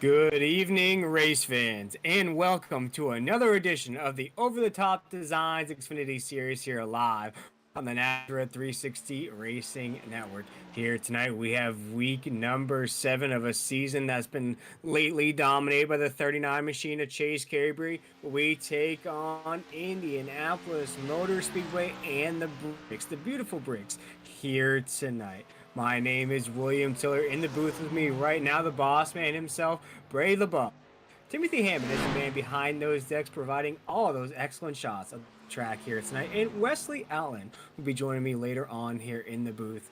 Good evening, race fans, and welcome to another edition of the Over the Top Designs Xfinity Series here live on the Nazareth 360 Racing Network. Here tonight, we have week number 7 of a season that's been lately dominated by the 39 machine of Chase Carey. We take on Indianapolis Motor Speedway and the beautiful bricks, here tonight. My name is William Tiller. In the booth with me right now, the boss man himself, Bray the Buck. Timothy Hammond is the man behind those decks, providing all of those excellent shots of the track here tonight. And Wesley Allen will be joining me later on here in the booth.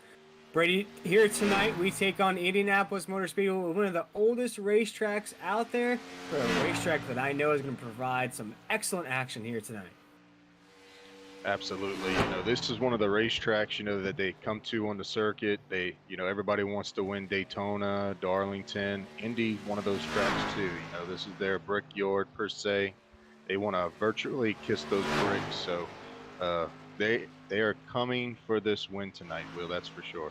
Brady, here tonight we take on Indianapolis Motor Speedway, one of the oldest racetracks out there, but a racetrack that I know is going to provide some excellent action here tonight. Absolutely. This is one of the racetracks, that they come to on the circuit. Everybody wants to win Daytona, Darlington, Indy, one of those tracks too. This is their brickyard per se. They want to virtually kiss those bricks. So they are coming for this win tonight, Will, that's for sure.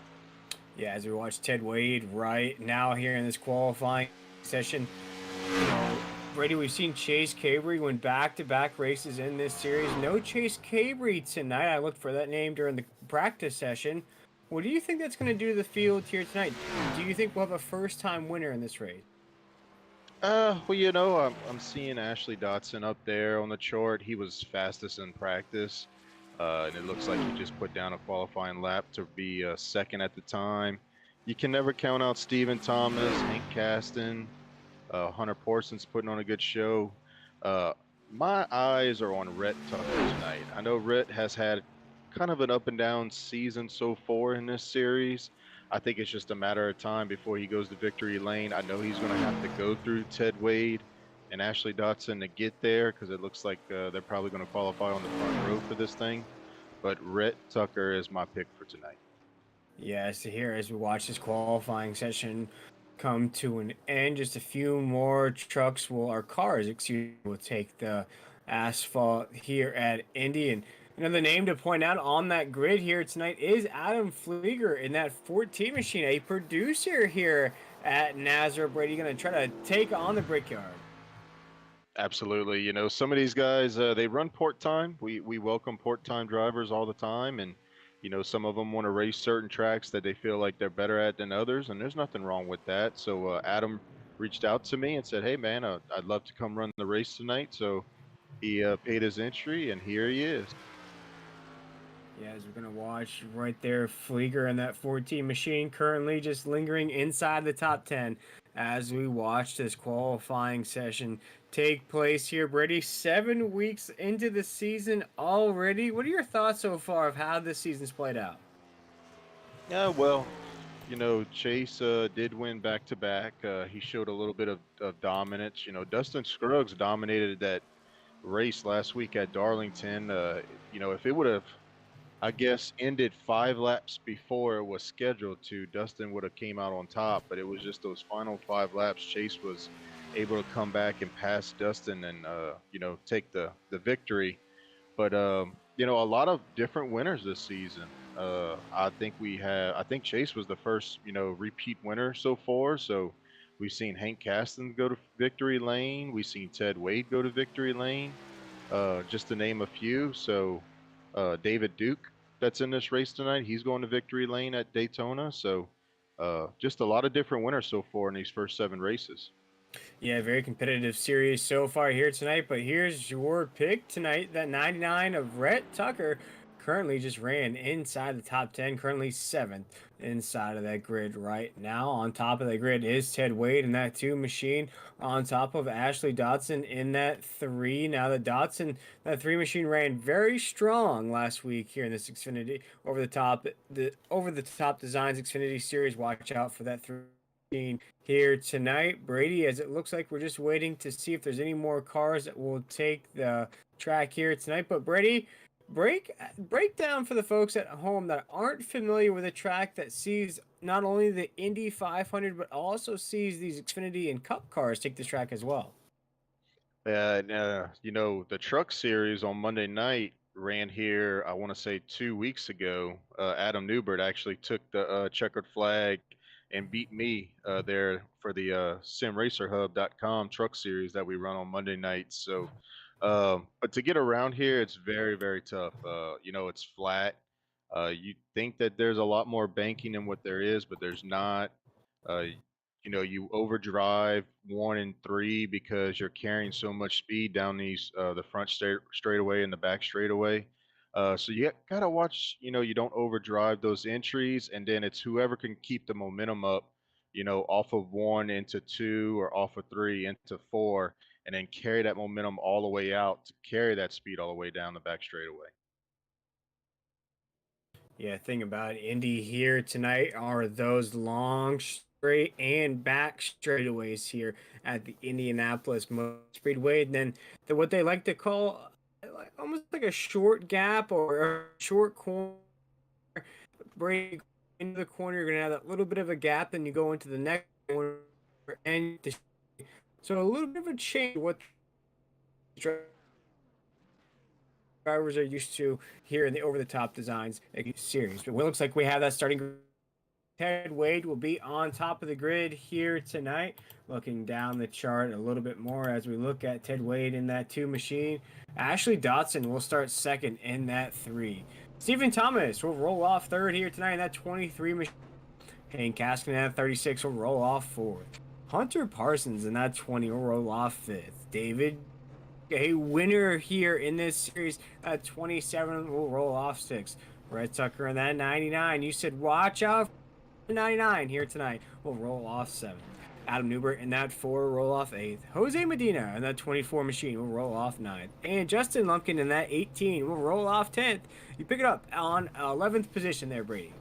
Yeah, as we watch Ted Wade right now here in this qualifying session, Brady, we've seen Chase Carey win back-to-back races in this series. No Chase Carey tonight. I looked for that name during the practice session. What do you think that's going to do to the field here tonight? Do you think we'll have a first-time winner in this race? I'm seeing Ashley Dotson up there on the chart. He was fastest in practice, and it looks like he just put down a qualifying lap to be second at the time. You can never count out Stephen Thomas, Hank Caston. Hunter Porson's putting on a good show. My eyes are on Rhett Tucker tonight. I know Rhett has had kind of an up and down season so far in this series. I think it's just a matter of time before he goes to victory lane. I know he's going to have to go through Ted Wade and Ashley Dotson to get there because it looks like they're probably going to qualify on the front row for this thing. But Rhett Tucker is my pick for tonight. Yes, here as we watch this qualifying session come to an end, just a few more cars, will take the asphalt here at Indy. And another name to point out on that grid here tonight is Adam Flieger in that 14 machine, a producer here at Nazareth. Brady going to try to take on the Brickyard. Absolutely. Some of these guys, they run port time. We welcome port time drivers all the time. And, some of them want to race certain tracks that they feel like they're better at than others. And there's nothing wrong with that. So Adam reached out to me and said, hey, man, I'd love to come run the race tonight. So he paid his entry, and here he is. Yeah, as we're going to watch right there, Flieger in that 14 machine currently just lingering inside the top 10 as we watch this qualifying session take place here. Brady, 7 weeks into the season already. What are your thoughts so far of how this season's played out? Yeah, well, Chase did win back-to-back. He showed a little bit of dominance. Dustin Scruggs dominated that race last week at Darlington. If it would have, I guess, ended 5 laps before it was scheduled to, Dustin would have came out on top, but it was just those final 5 laps. Chase was able to come back and pass Dustin and, take the victory. But, a lot of different winners this season. I think Chase was the first, repeat winner so far. So we've seen Hank Caston go to victory lane. We've seen Ted Wade go to victory lane, just to name a few. So, David Duke, that's in this race tonight, he's going to victory lane at Daytona. So just a lot of different winners so far in these first 7 races. Yeah, very competitive series so far here tonight, but here's your pick tonight. That 99 of Rhett Tucker currently just ran inside the top 10, currently 7th inside of that grid right now. On top of the grid is Ted Wade in that 2 machine, on top of Ashley Dotson in that 3. Now the Dotson, that 3 machine ran very strong last week here in this Xfinity over the top Designs Xfinity series. Watch out for that 3 here tonight, Brady, as it looks like we're just waiting to see if there's any more cars that will take the track here tonight. But Brady, break down for the folks at home that aren't familiar with a track that sees not only the Indy 500 but also sees these Xfinity and Cup cars take this track as well. The truck series on Monday night ran here, I want to say 2 weeks ago. Adam Newbert actually took the checkered flag and beat me there for the simracerhub.com truck series that we run on Monday nights. So, but to get around here, it's very, very tough. It's flat. You think that there's a lot more banking than what there is, but there's not. Uh, you overdrive 1 and 3 because you're carrying so much speed down these the front straightaway and the back straightaway. So you gotta watch, you don't overdrive those entries, and then it's whoever can keep the momentum up, off of 1 into 2 or off of 3 into 4, and then carry that momentum all the way out to carry that speed all the way down the back straightaway. Yeah, thing about Indy here tonight are those long straight and back straightaways here at the Indianapolis Speedway. And then what they like to call almost like a short gap or a short corner. Break into the corner, you're gonna have that little bit of a gap, then you go into the next corner and so a little bit of a change what drivers are used to here in the over-the-top designs series. But it looks like we have that starting. Ted Wade will be on top of the grid here tonight. Looking down the chart a little bit more as we look at Ted Wade in that 2 machine. Ashley Dotson will start second in that 3. Stephen Thomas will roll off third here tonight in that 23 machine. Hank Caskin in that 36 will roll off fourth. Hunter Parsons in that 20 will roll off fifth. David, a winner here in this series at 27 will roll off sixth. Red Tucker in that 99. You said watch out 99 here tonight will roll off 7th. Adam Newbert in that 4 roll off 8th. Jose Medina in that 24 machine will roll off 9th. And Justin Lumpkin in that 18 will roll off 10th. You pick it up on 11th position there, Brady.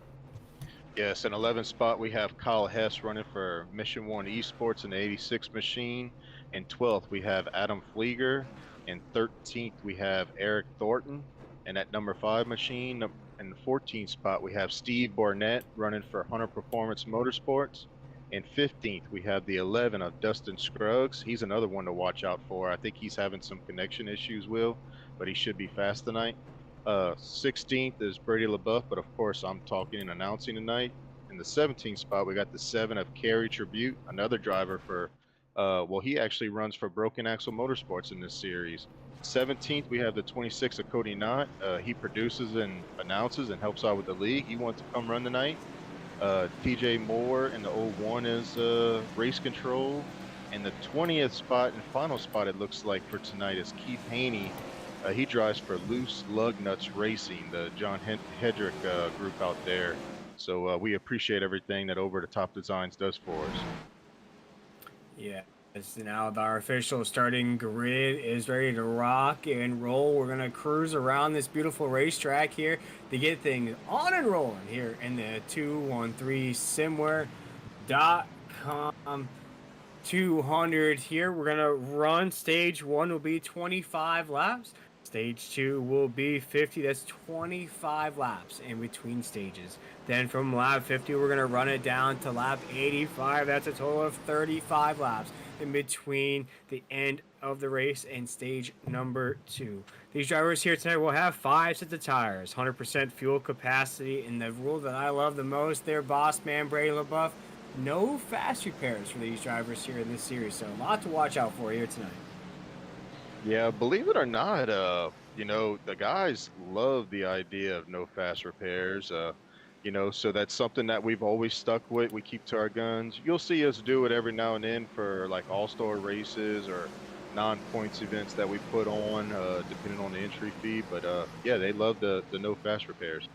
Yes, in 11th spot we have Kyle Hess running for Mission 1 Esports in the 86 machine. In 12th we have Adam Flieger. In 13th we have Eric Thornton. And at number 5 machine, in the 14th spot we have Steve Barnett running for Hunter Performance Motorsports. In 15th we have the 11 of Dustin Scruggs. He's another one to watch out for. I think he's having some connection issues, Will, but he should be fast tonight. 16th is Brady LaBeouf, but of course I'm talking and announcing tonight. In the 17th spot, we got the 7 of Kerry Tribute, another driver for, he actually runs for Broken Axle Motorsports in this series. 17th, we have the 26 of Cody Knott. He produces and announces and helps out with the league. He wants to come run tonight. TJ Moore in the 01 is race control. And the 20th spot and final spot, it looks like, for tonight is Keith Haney. He drives for Loose Lug Nuts Racing, the John Hedrick group out there. So we appreciate everything that Over the Top Designs does for us. Yeah, it's now our official starting grid is ready to rock and roll. We're going to cruise around this beautiful racetrack here to get things on and rolling here in the 213simware.com 200 here. We're going to run stage 1 will be 25 laps. Stage 2 will be 50. That's 25 laps in between stages. Then from lap 50, we're going to run it down to lap 85. That's a total of 35 laps in between the end of the race and stage number 2. These drivers here tonight will have 5 sets of tires, 100% fuel capacity, and the rule that I love the most, their boss man, Brady LaBeouf, no fast repairs for these drivers here in this series. So a lot to watch out for here tonight. Yeah, believe it or not, the guys love the idea of no fast repairs. So that's something that we've always stuck with. We keep to our guns. You'll see us do it every now and then for like all-star races or non-points events that we put on, depending on the entry fee. But yeah, they love the no fast repairs.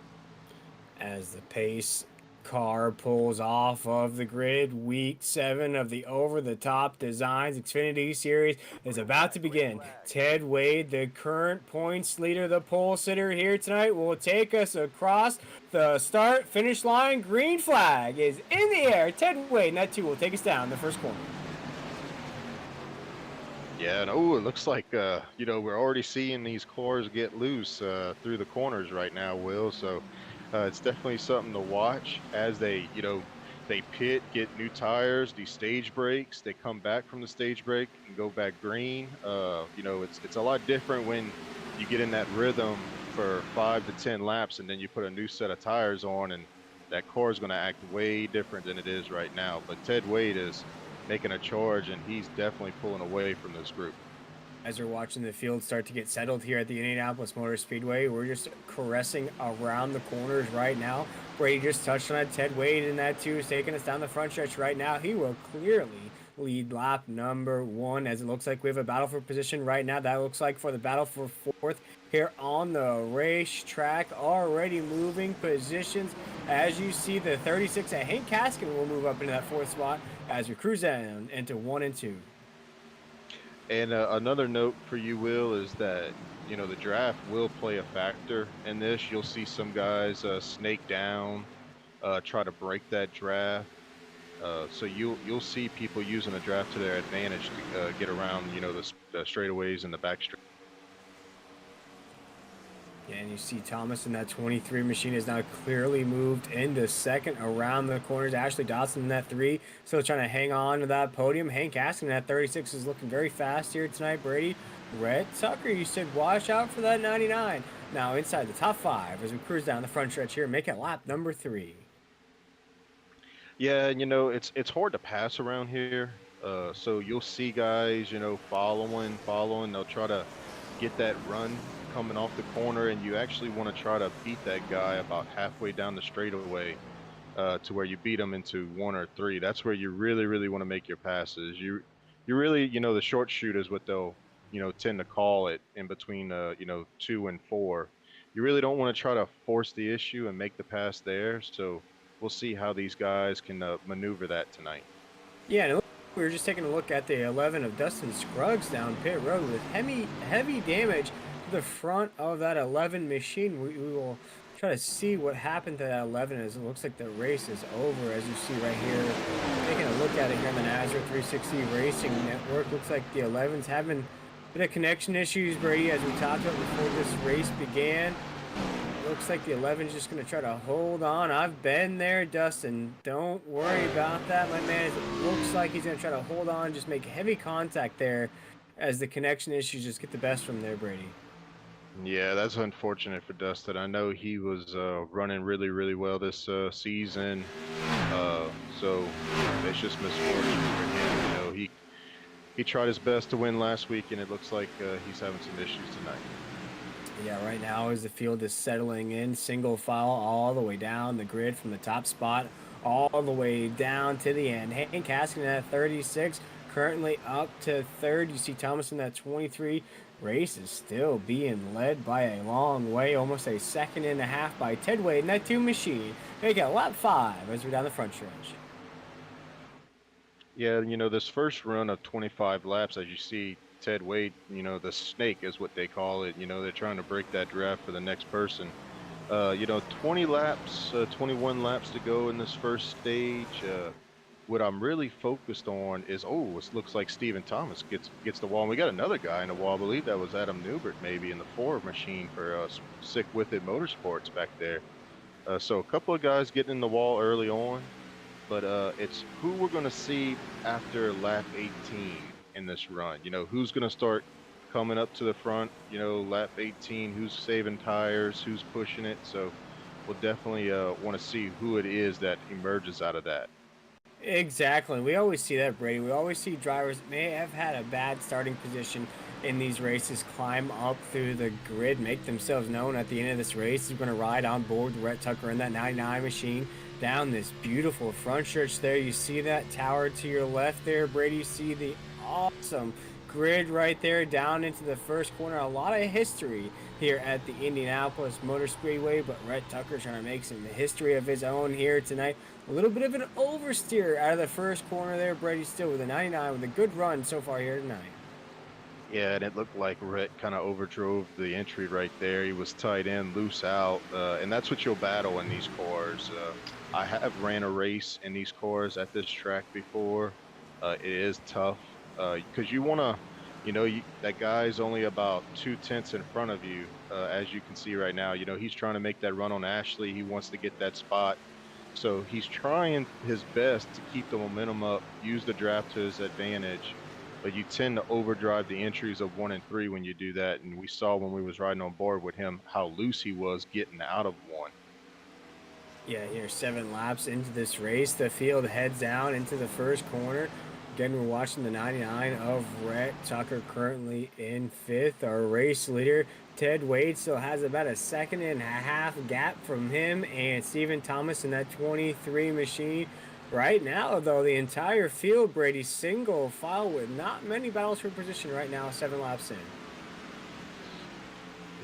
As the pace car pulls off of the grid, week 7 of the Over the Top Designs Xfinity Series is about to begin. Ted Wade, the current points leader, the pole sitter here tonight, will take us across the start finish line. Green flag is in the air. Ted Wade, and that too will take us down the first corner. Yeah, and it looks like we're already seeing these cars get loose through the corners right now, Will. So it's definitely something to watch as they pit, get new tires, these stage breaks. They come back from the stage break and go back green. It's a lot different when you get in that rhythm for 5 to 10 laps and then you put a new set of tires on and that car is going to act way different than it is right now. But Ted Wade is making a charge, and he's definitely pulling away from this group. As we're watching the field start to get settled here at the Indianapolis Motor Speedway, we're just caressing around the corners right now. Brady just touched on it. Ted Wade in that too is taking us down the front stretch right now. He will clearly lead lap number 1 as it looks like we have a battle for position right now. That looks like for the battle for 4th here on the racetrack. Already moving positions. As you see, the 36 at Hank Caskin will move up into that 4th spot as we cruise down into 1 and 2. And another note for you, Will, is that the draft will play a factor in this. You'll see some guys snake down, try to break that draft. So you'll see people using the draft to their advantage to get around, the straightaways and the back straight. Yeah, and you see Thomas in that 23 machine has now clearly moved into second around the corners. Ashley Dawson in that 3 still trying to hang on to that podium. Hank Askin in that 36 is looking very fast here tonight, Brady. Rhett Tucker, you said watch out for that 99. Now inside the top 5 as we cruise down the front stretch here, make it lap number 3. Yeah, and it's hard to pass around here. So you'll see guys, following. They'll try to get that run coming off the corner, and you actually want to try to beat that guy about halfway down the straightaway to where you beat him into 1 or 3. That's where you really, really want to make your passes. You really, the short shoot is what they'll, tend to call it in between, 2 and 4. You really don't want to try to force the issue and make the pass there. So we'll see how these guys can maneuver that tonight. Yeah, and we were just taking a look at the 11 of Dustin Scruggs down pit road with heavy damage to the front of that 11 machine. We will try to see what happened to that 11 as it looks like the race is over, as you see right here. Taking a look at it here on the Nazareth 360 Racing Network. Looks like the 11's having a bit of connection issues, Brady, as we talked about before this race began. Looks like the 11's just going to try to hold on. I've been there, Dustin. Don't worry about that, my man. It looks like he's going to try to hold on, just make heavy contact there as the connection issues just get the best from there, Brady. Yeah, that's unfortunate for Dustin. I know he was running really, really well this season. So it's just misfortune for him. He tried his best to win last week, and it looks like he's having some issues tonight. Yeah, right now as the field is settling in, single file all the way down the grid from the top spot all the way down to the end. Hank Caskin at 36, currently up to 3rd. You see Thomas in that 23. Race is still being led by a long way, almost a second and a half by Ted Wade in that 2 machine. Make it lap 5 as we're down the front stretch. Yeah, this first run of 25 laps, as you see, Ted Wade, the snake is what they call it. They're trying to break that draft for the next person. 20 laps, 21 laps to go in this first stage. What I'm really focused on is, it looks like Stephen Thomas gets the wall. And we got another guy in the wall. I believe that was Adam Newbert, maybe in the 4 machine for Sick With It Motorsports back there. So a couple of guys getting in the wall early on, but it's who we're going to see after lap 18 in this run. Who's going to start coming up to the front, lap 18, who's saving tires, who's pushing it. So we'll definitely want to see who it is that emerges out of that. Exactly. We always see that, Brady. We always see drivers that may have had a bad starting position in these races climb up through the grid, make themselves known at the end of this race. He's going to ride on board Rhett Tucker in that 99 machine down this beautiful front stretch there. You see that tower to your left there, Brady. You see the awesome grid right there down into the first corner. A lot of history here at the Indianapolis Motor Speedway, but Rhett Tucker trying to make some history of his own here tonight. A little bit of an oversteer out of the first corner there. Brady still with a 99 with a good run so far here tonight. Yeah, and it looked like Rhett kind of overdrove the entry right there. He was tight in, loose out, and that's what you'll battle in these cars. I have ran a race in these cars at this track before. It is tough because you want to, that guy's only about 2/10 in front of you, as you can see right now. He's trying to make that run on Ashley. He wants to get that spot. So he's trying his best to keep the momentum up, use the draft to his advantage. But you tend to overdrive the entries of 1 and 3 when you do that. And we saw when we was riding on board with him how loose he was getting out of 1. Yeah, here 7 laps into this race, the field heads down into the first corner. Again, we're watching the 99 of Rhett Tucker currently in fifth. Our race leader, Ted Wade, still has about a second and a half gap from him and Stephen Thomas in that 23 machine. Right now, though, the entire field, Brady, single file with not many battles for position right now, 7 laps in.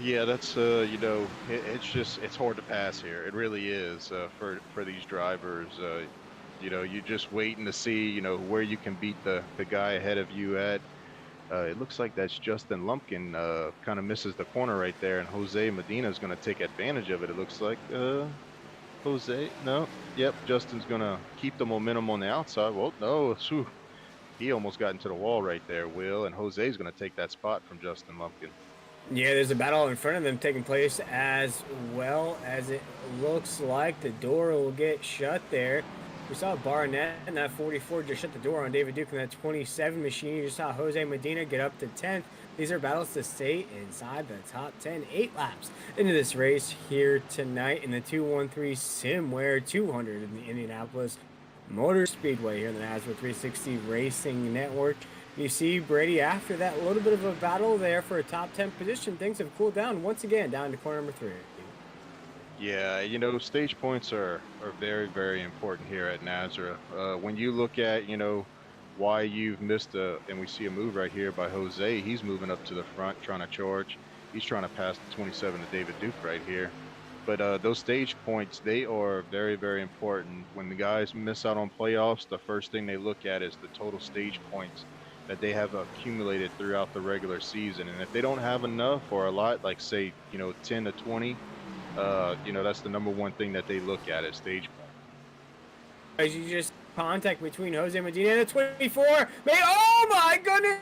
Yeah, that's it's hard to pass here. It really is for these drivers. You're just waiting to see where you can beat the guy ahead of you at. It looks like that's Justin Lumpkin kind of misses the corner right there, and Jose Medina is going to take advantage of it. It looks like Jose. No, yep, Justin's going to keep the momentum on the outside. Well, no, phew, he almost got into the wall right there, Will, and Jose's going to take that spot from Justin Lumpkin. Yeah, there's a battle in front of them taking place as well as it looks like the door will get shut there. We saw Barnett in that 44 just shut the door on David Duke in that 27 machine. You just saw Jose Medina get up to 10th. These are battles to stay inside the top 10. 8 laps into this race here tonight in the 213 Simware 200 in the Indianapolis Motor Speedway here in the NASCAR 360 Racing Network. You see, Brady, after that little bit of a battle there for a top 10 position, things have cooled down once again down to corner number 3. Yeah, stage points are very, very important here at Nazareth. When you look at, why you've missed and we see a move right here by Jose. He's moving up to the front, trying to charge. He's trying to pass the 27 to David Duke right here. But those stage points, they are very, very important. When the guys miss out on playoffs, the first thing they look at is the total stage points that they have accumulated throughout the regular season. And if they don't have enough or a lot, like say, 10 to 20, that's the number one thing that they look at is stage point. As you just contact between Jose Medina and the 24. Oh my goodness!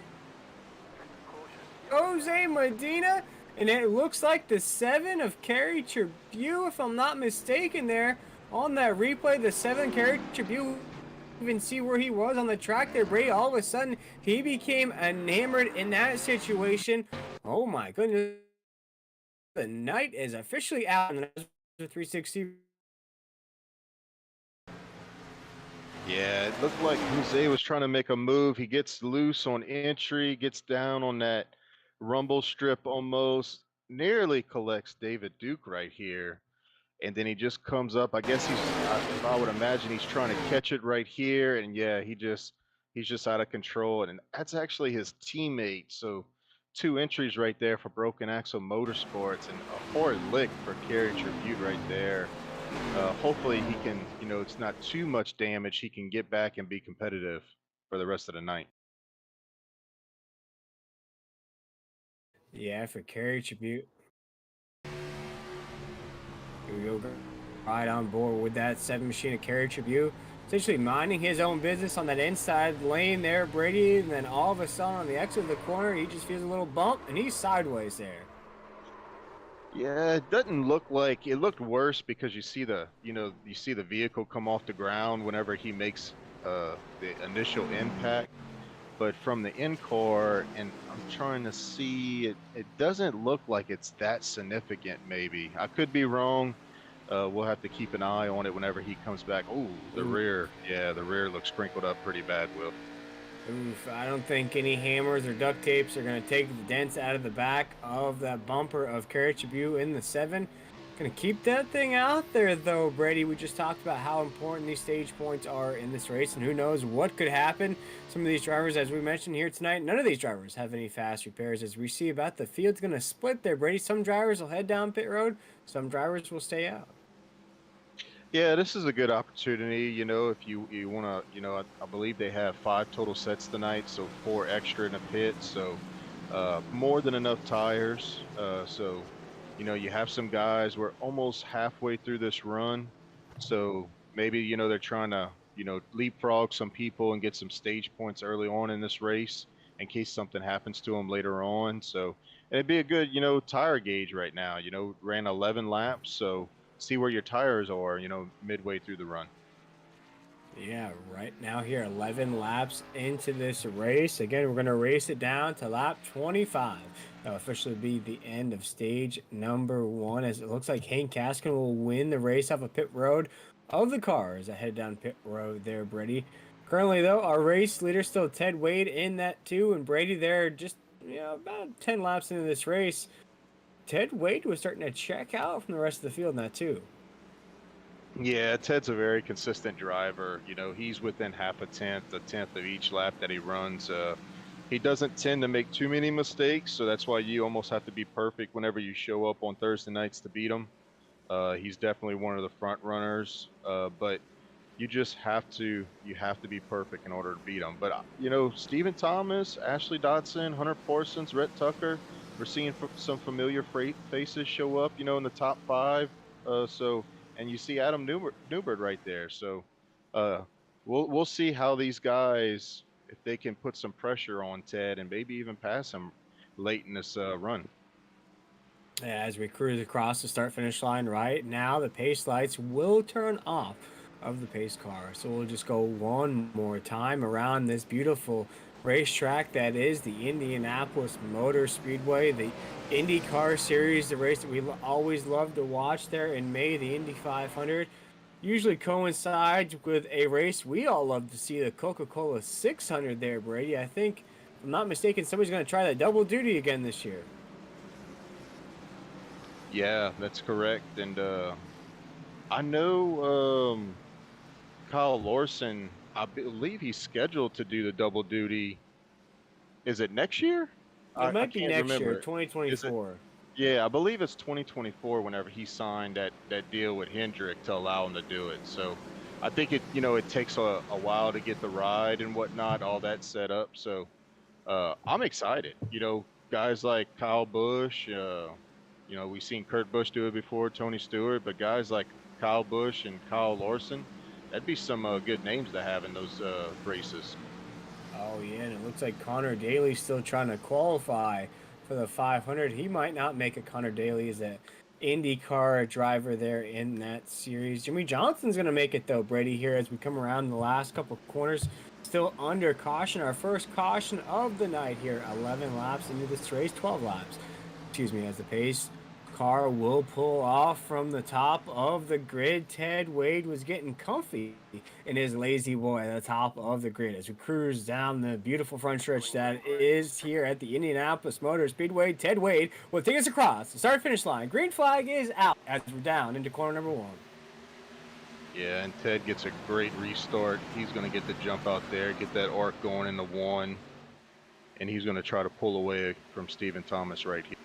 Jose Medina, and it looks like the 7 of Kerry Tribute, if I'm not mistaken, there on that replay. The 7 Kerry Tribute, even see where he was on the track there, Brady. All of a sudden, he became enamored in that situation. Oh my goodness. The night is officially out in the 360. Yeah, it looked like Jose was trying to make a move. He gets loose on entry, gets down on that rumble strip almost, nearly collects David Duke right here. And then he just comes up. I guess I would imagine he's trying to catch it right here. And yeah, he's just out of control. And that's actually his teammate. So 2 entries right there for Broken Axle Motorsports and a hard lick for Kerry Tribute right there. Hopefully he can, it's not too much damage. He can get back and be competitive for the rest of the night. Yeah, for Kerry Tribute. Here we go. Right on board with that 7 machine of Kerry Tribute. Essentially minding his own business on that inside lane there, Brady. And then all of a sudden on the exit of the corner, he just feels a little bump and he's sideways there. Yeah, it doesn't look like it looked worse because you see the vehicle come off the ground whenever he makes the initial impact. But from the in-car, and I'm trying to see, it doesn't look like it's that significant. Maybe I could be wrong. We'll have to keep an eye on it whenever he comes back. Oh, the rear. Yeah, the rear looks crinkled up pretty bad, Will. Oof, I don't think any hammers or duct tapes are going to take the dents out of the back of that bumper of Kerry Tribute in the 7. Going to keep that thing out there, though, Brady. We just talked about how important these stage points are in this race, and who knows what could happen. Some of these drivers, as we mentioned here tonight, none of these drivers have any fast repairs. As we see about the field's going to split there, Brady. Some drivers will head down pit road. Some drivers will stay out. Yeah, this is a good opportunity. If you want to, I believe they have 5 total sets tonight, so 4 extra in a pit. So more than enough tires. So you have some guys. We're almost halfway through this run, so maybe they're trying to leapfrog some people and get some stage points early on in this race in case something happens to them later on. So it'd be a good tire gauge right now. Ran 11 laps, so see where your tires are, midway through the run. Yeah, right now here, 11 laps into this race. Again, we're going to race it down to lap 25. That'll officially be the end of stage number one, as it looks like Hank Caskin will win the race off of pit road of the cars that head down pit road there, Brady. Currently, though, our race leader still Ted Wade in that too, and Brady there just, about 10 laps into this race. Ted Wade was starting to check out from the rest of the field in that too. Yeah, Ted's a very consistent driver. You know, he's within half a tenth of each lap that he runs. He doesn't tend to make too many mistakes, so that's why you almost have to be perfect whenever you show up on Thursday nights to beat him. He's definitely one of the front runners, but you have to be perfect in order to beat him. But Stephen Thomas, Ashley Dodson, Hunter Parsons, Rhett Tucker, we're seeing some familiar freight faces show up. In the top five. And you see Adam Newbert right there. So uh, we'll see how these guys, if they can put some pressure on Ted and maybe even pass him late in this run. As we cruise across the start finish line right now, the pace lights will turn off of the pace car. So we'll just go one more time around this beautiful racetrack that is the Indianapolis Motor Speedway, the IndyCar Series, the race that we always love to watch there in May, the Indy 500. Usually coincides with a race we all love to see, the Coca-Cola 600 there, Brady. I think, if I'm not mistaken, somebody's going to try that double duty again this year. Yeah, that's correct. And I know Kyle Larson, I believe he's scheduled to do the double duty. Is it next year? It I might be can't next year, remember. Is it? 2024. Yeah, I believe it's 2024 whenever he signed that deal with Hendrick to allow him to do it. So I think it takes a while to get the ride and whatnot, all that set up. So I'm excited. Guys like Kyle Busch, we've seen Kurt Busch do it before, Tony Stewart, but guys like Kyle Busch and Kyle Larson, that'd be some good names to have in those races. Oh yeah, and it looks like Connor Daly's still trying to qualify for the 500. He might not make it. Connor Daly is a IndyCar driver there in that series. Jimmy Johnson's gonna make it though, Brady. Here as we come around the last couple corners, still under caution. Our first caution of the night here. 11 laps into this race, 12 laps. Excuse me, as the pace car will pull off from the top of the grid. Ted Wade was getting comfy in his lazy boy at the top of the grid as we cruise down the beautiful front stretch that is here at the Indianapolis Motor Speedway. Ted Wade will take us across the start finish line. Green flag is out as we're down into corner number one. Yeah, and Ted gets a great restart. He's going to get the jump out there, get that arc going in the one, and he's going to try to pull away from Stephen Thomas right here.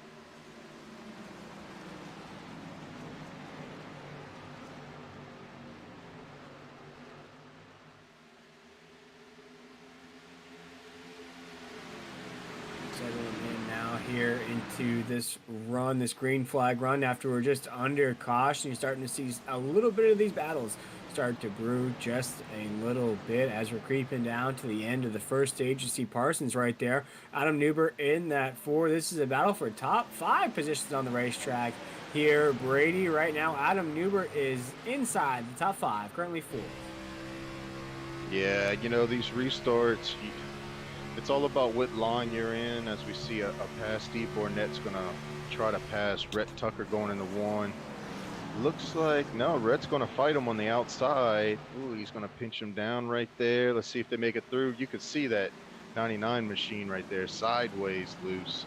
Here into this run, this green flag run, after we're just under caution. You're starting to see a little bit of these battles start to brew just a little bit as we're creeping down to the end of the first stage. You see Parsons right there, Adam Newbert in that four. This is a battle for top five positions on the racetrack here. Brady right now, Adam Newbert is inside the top five, currently fourth. Yeah, these restarts, it's all about what line you're in. As we see a pass, Steve Bornett's going to try to pass Rhett Tucker going into one. Looks like, no, Rhett's going to fight him on the outside. Ooh, he's going to pinch him down right there. Let's see if they make it through. You could see that 99 machine right there sideways loose.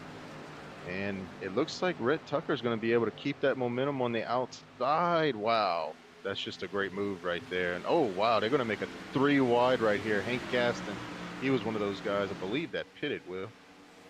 And it looks like Rhett Tucker's going to be able to keep that momentum on the outside. Wow. That's just a great move right there. And oh, wow, they're going to make a 3 wide right here. Hank Gaston. He was one of those guys, I believe, that pitted, Will.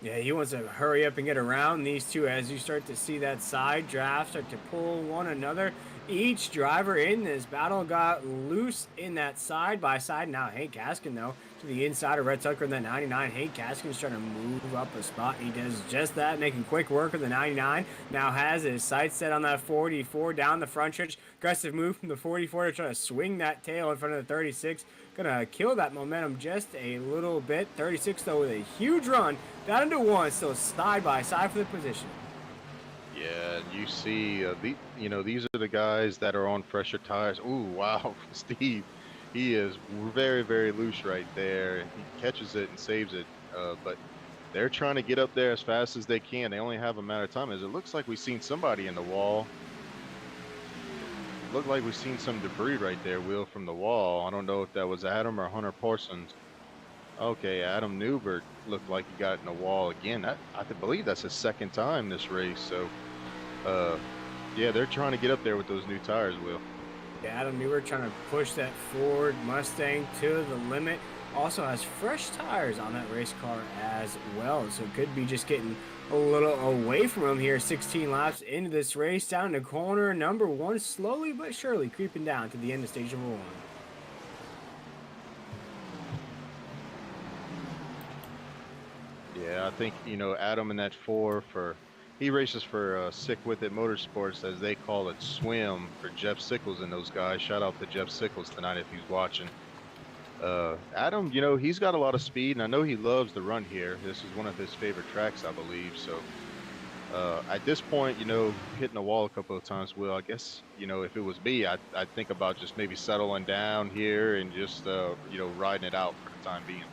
Yeah, he wants to hurry up and get around these two as you start to see that side draft start to pull one another. Each driver in this battle got loose in that side by side. Now Hank Gaskin, though, to the inside of Red Tucker in that 99. Hank Gaskin's trying to move up a spot. He does just that, making quick work of the 99. Now has his sights set on that 44 down the front stretch. Aggressive move from the 44 to try to swing that tail in front of the 36. Gonna kill that momentum just a little bit. 36 though with a huge run down into one, still side by side for the position. Yeah, you see, these are the guys that are on fresher tires. Ooh, wow, Steve, He is very, very loose right there. He catches it and saves it. But they're trying to get up there as fast as they can. They only have a matter of time. As it looks like we've seen somebody in the wall. Looked like we've seen some debris right there, Will, from the wall. I don't know if that was Adam or Hunter Parsons. Okay, Adam Newbert looked like he got in the wall again. Believe that's his second time this race. So, yeah, they're trying to get up there with those new tires, Will. Yeah, Adam Newbert trying to push that Ford Mustang to the limit. Also has fresh tires on that race car as well. So could be just getting a little away from him here. 16 laps into this race, down to corner number 1, slowly but surely creeping down to the end of stage number 1. Yeah, I think, Adam in that he races for Sick With It Motorsports, as they call it, Swim, for Jeff Sickles and those guys. Shout out to Jeff Sickles tonight if he's watching. Adam, he's got a lot of speed, and I know he loves the run here. This is one of his favorite tracks, I believe. So at this point, hitting the wall a couple of times, Will, I guess, if it was me, I'd think about just maybe settling down here and just, riding it out for the time being.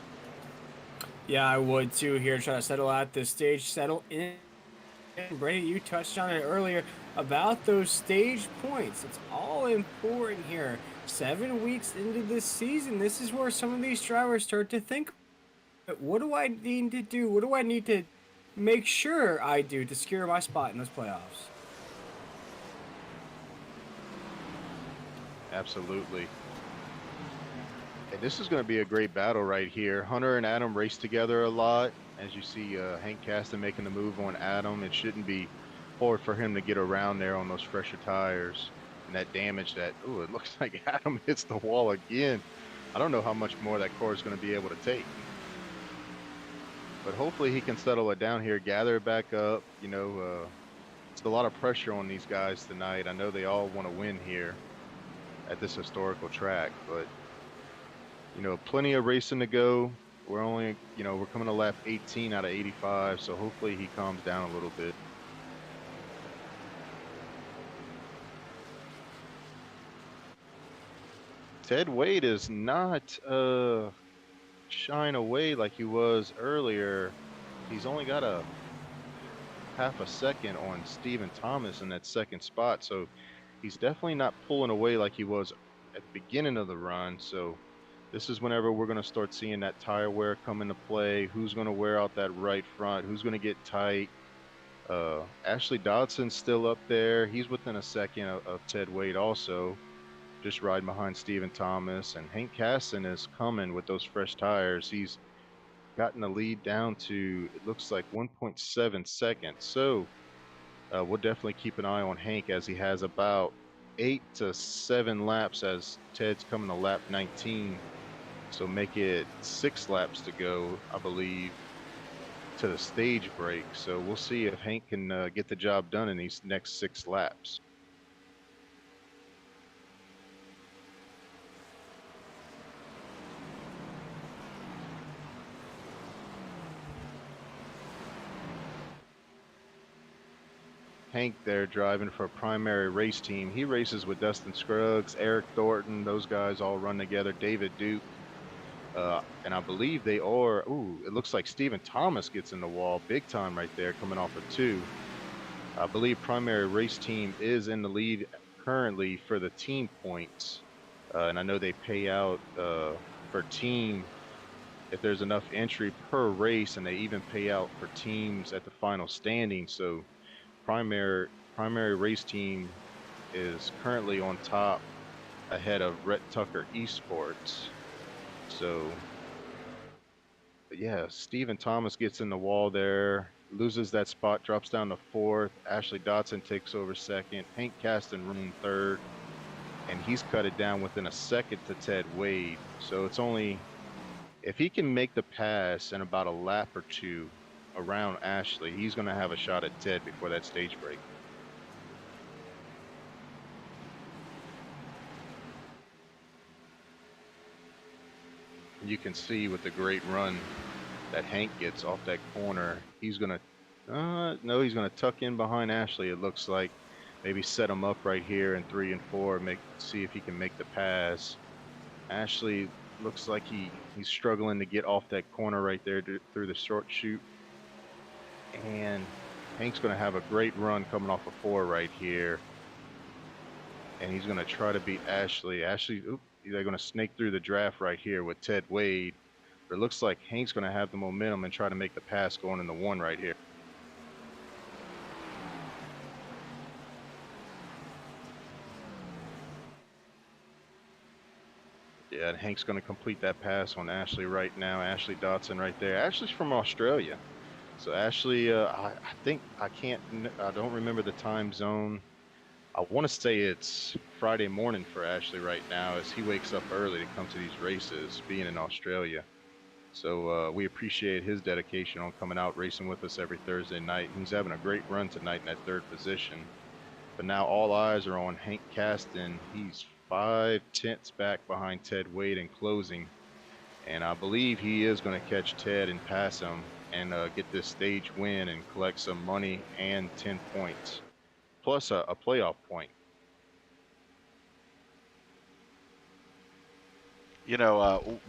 Yeah, I would too here. Try to settle out this stage, settle in. Brady, you touched on it earlier about those stage points. It's all important here. 7 weeks into this season, this is where some of these drivers start to think, what do I need to do? What do I need to make sure I do to secure my spot in those playoffs? Absolutely. And this is going to be a great battle right here. Hunter and Adam race together a lot. As you see, Hank Caston making the move on Adam. It shouldn't be hard for him to get around there on those fresher tires. And that damage it looks like Adam hits the wall again. I don't know how much more that car is going to be able to take. But hopefully he can settle it down here, gather it back up. It's a lot of pressure on these guys tonight. I know they all want to win here at this historical track, but plenty of racing to go. We're only, we're coming to lap 18 out of 85, so hopefully he calms down a little bit. Ted Wade is not shying away like he was earlier. He's only got a half a second on Stephen Thomas in that second spot, so he's definitely not pulling away like he was at the beginning of the run. So this is whenever we're going to start seeing that tire wear come into play. Who's going to wear out that right front? Who's going to get tight? Ashley Dodson's still up there. He's within a second of Ted Wade also, just riding behind Stephen Thomas. And Hank Caston is coming with those fresh tires. He's gotten the lead down to, it looks like 1.7 seconds. So we'll definitely keep an eye on Hank, as he has about 8 to 7 laps as Ted's coming to lap 19. So make it 6 laps to go, I believe, to the stage break. So we'll see if Hank can get the job done in these next 6 laps. Hank there driving for a primary race team. He races with Dustin Scruggs, Eric Thornton. Those guys all run together. David Duke. And I believe they are, it looks like Stephen Thomas gets in the wall big time right there, coming off of 2. I believe primary race team is in the lead currently for the team points. And I know they pay out for team if there's enough entry per race, and they even pay out for teams at the final standing. So primary race team is currently on top ahead of Rhett Tucker Esports. So, yeah, Stephen Thomas gets in the wall there, loses that spot, drops down to 4th. Ashley Dotson takes over 2nd. Hank Caston room 3rd, and he's cut it down within a second to Ted Wade. So it's only, if he can make the pass in about a lap or 2 around Ashley, he's going to have a shot at Ted before that stage break. You can see with the great run that Hank gets off that corner, he's going to, no, he's going to tuck in behind Ashley, it looks like. Maybe set him up right here in 3 and 4, see if he can make the pass. Ashley looks like he's struggling to get off that corner right there through the short chute. And Hank's going to have a great run coming off a 4 right here. And he's going to try to beat Ashley. They're going to snake through the draft right here with Ted Wade. But it looks like Hank's going to have the momentum and try to make the pass going in the 1 right here. Yeah, and Hank's going to complete that pass on Ashley right now. Ashley Dotson right there. Ashley's from Australia. So Ashley, I think I don't remember the time zone. I want to say it's Friday morning for Ashley right now as he wakes up early to come to these races, being in Australia. So we appreciate his dedication on coming out racing with us every Thursday night. He's having a great run tonight in that 3rd position. But now all eyes are on Hank Caston. He's 5/10 back behind Ted Wade in closing. And I believe he is going to catch Ted and pass him and get this stage win and collect some money and 10 points, plus a playoff point.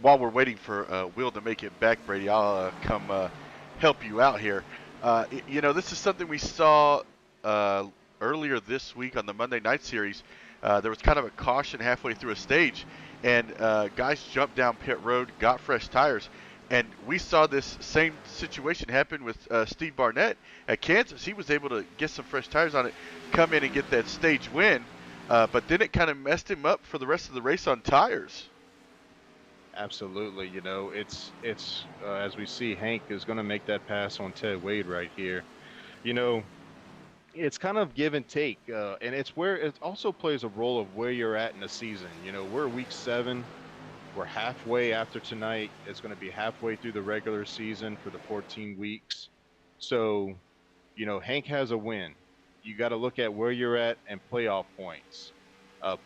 While we're waiting for Will to make it back, Brady, I'll come help you out here. This is something we saw earlier this week on the Monday Night Series. There was kind of a caution halfway through a stage, and guys jumped down pit road, got fresh tires, and we saw this same situation happen with Steve Barnett at Kansas. He was able to get some fresh tires on it, come in and get that stage win, but then it kind of messed him up for the rest of the race on tires. Absolutely, it's as we see, Hank is going to make that pass on Ted Wade right here. It's kind of give and take, and it's where it also plays a role of where you're at in the season. We're week 7, we're halfway after tonight. It's going to be halfway through the regular season for the 14 weeks. So, Hank has a win. You got to look at where you're at and playoff points.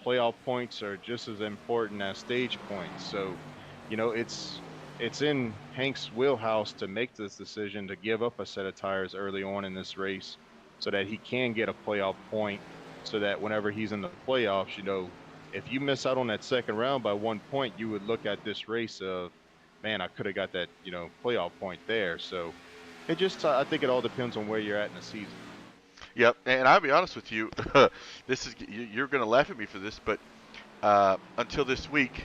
Playoff points are just as important as stage points. So, it's in Hank's wheelhouse to make this decision to give up a set of tires early on in this race so that he can get a playoff point, so that whenever he's in the playoffs, if you miss out on that second round by 1 point, you would look at this race of, man, I could have got that, playoff point there. So I think it all depends on where you're at in the season. Yep, and I'll be honest with you, you're going to laugh at me for this, but until this week,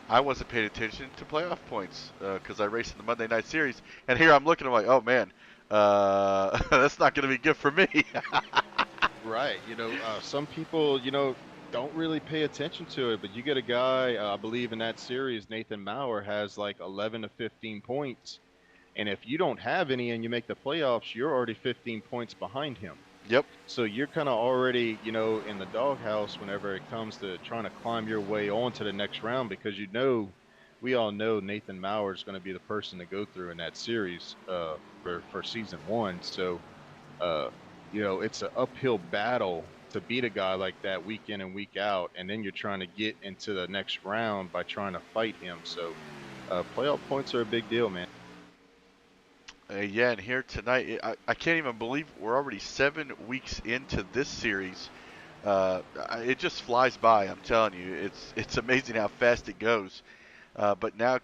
I wasn't paying attention to playoff points because I raced in the Monday Night Series, and here I'm looking, I'm like, oh man, that's not going to be good for me. Right. Some people, don't really pay attention to it, but you get a guy, I believe in that series, Nathan Maurer has like 11 to 15 points. And if you don't have any and you make the playoffs, you're already 15 points behind him. Yep. So you're kind of already, in the doghouse whenever it comes to trying to climb your way on to the next round, because we all know Nathan Maurer is going to be the person to go through in that series for season 1. So, it's an uphill battle to beat a guy like that week in and week out, and then you're trying to get into the next round by trying to fight him. So playoff points are a big deal, man. Yeah, and here tonight, I can't even believe we're already 7 weeks into this series. It just flies by, I'm telling you. It's amazing how fast it goes. But now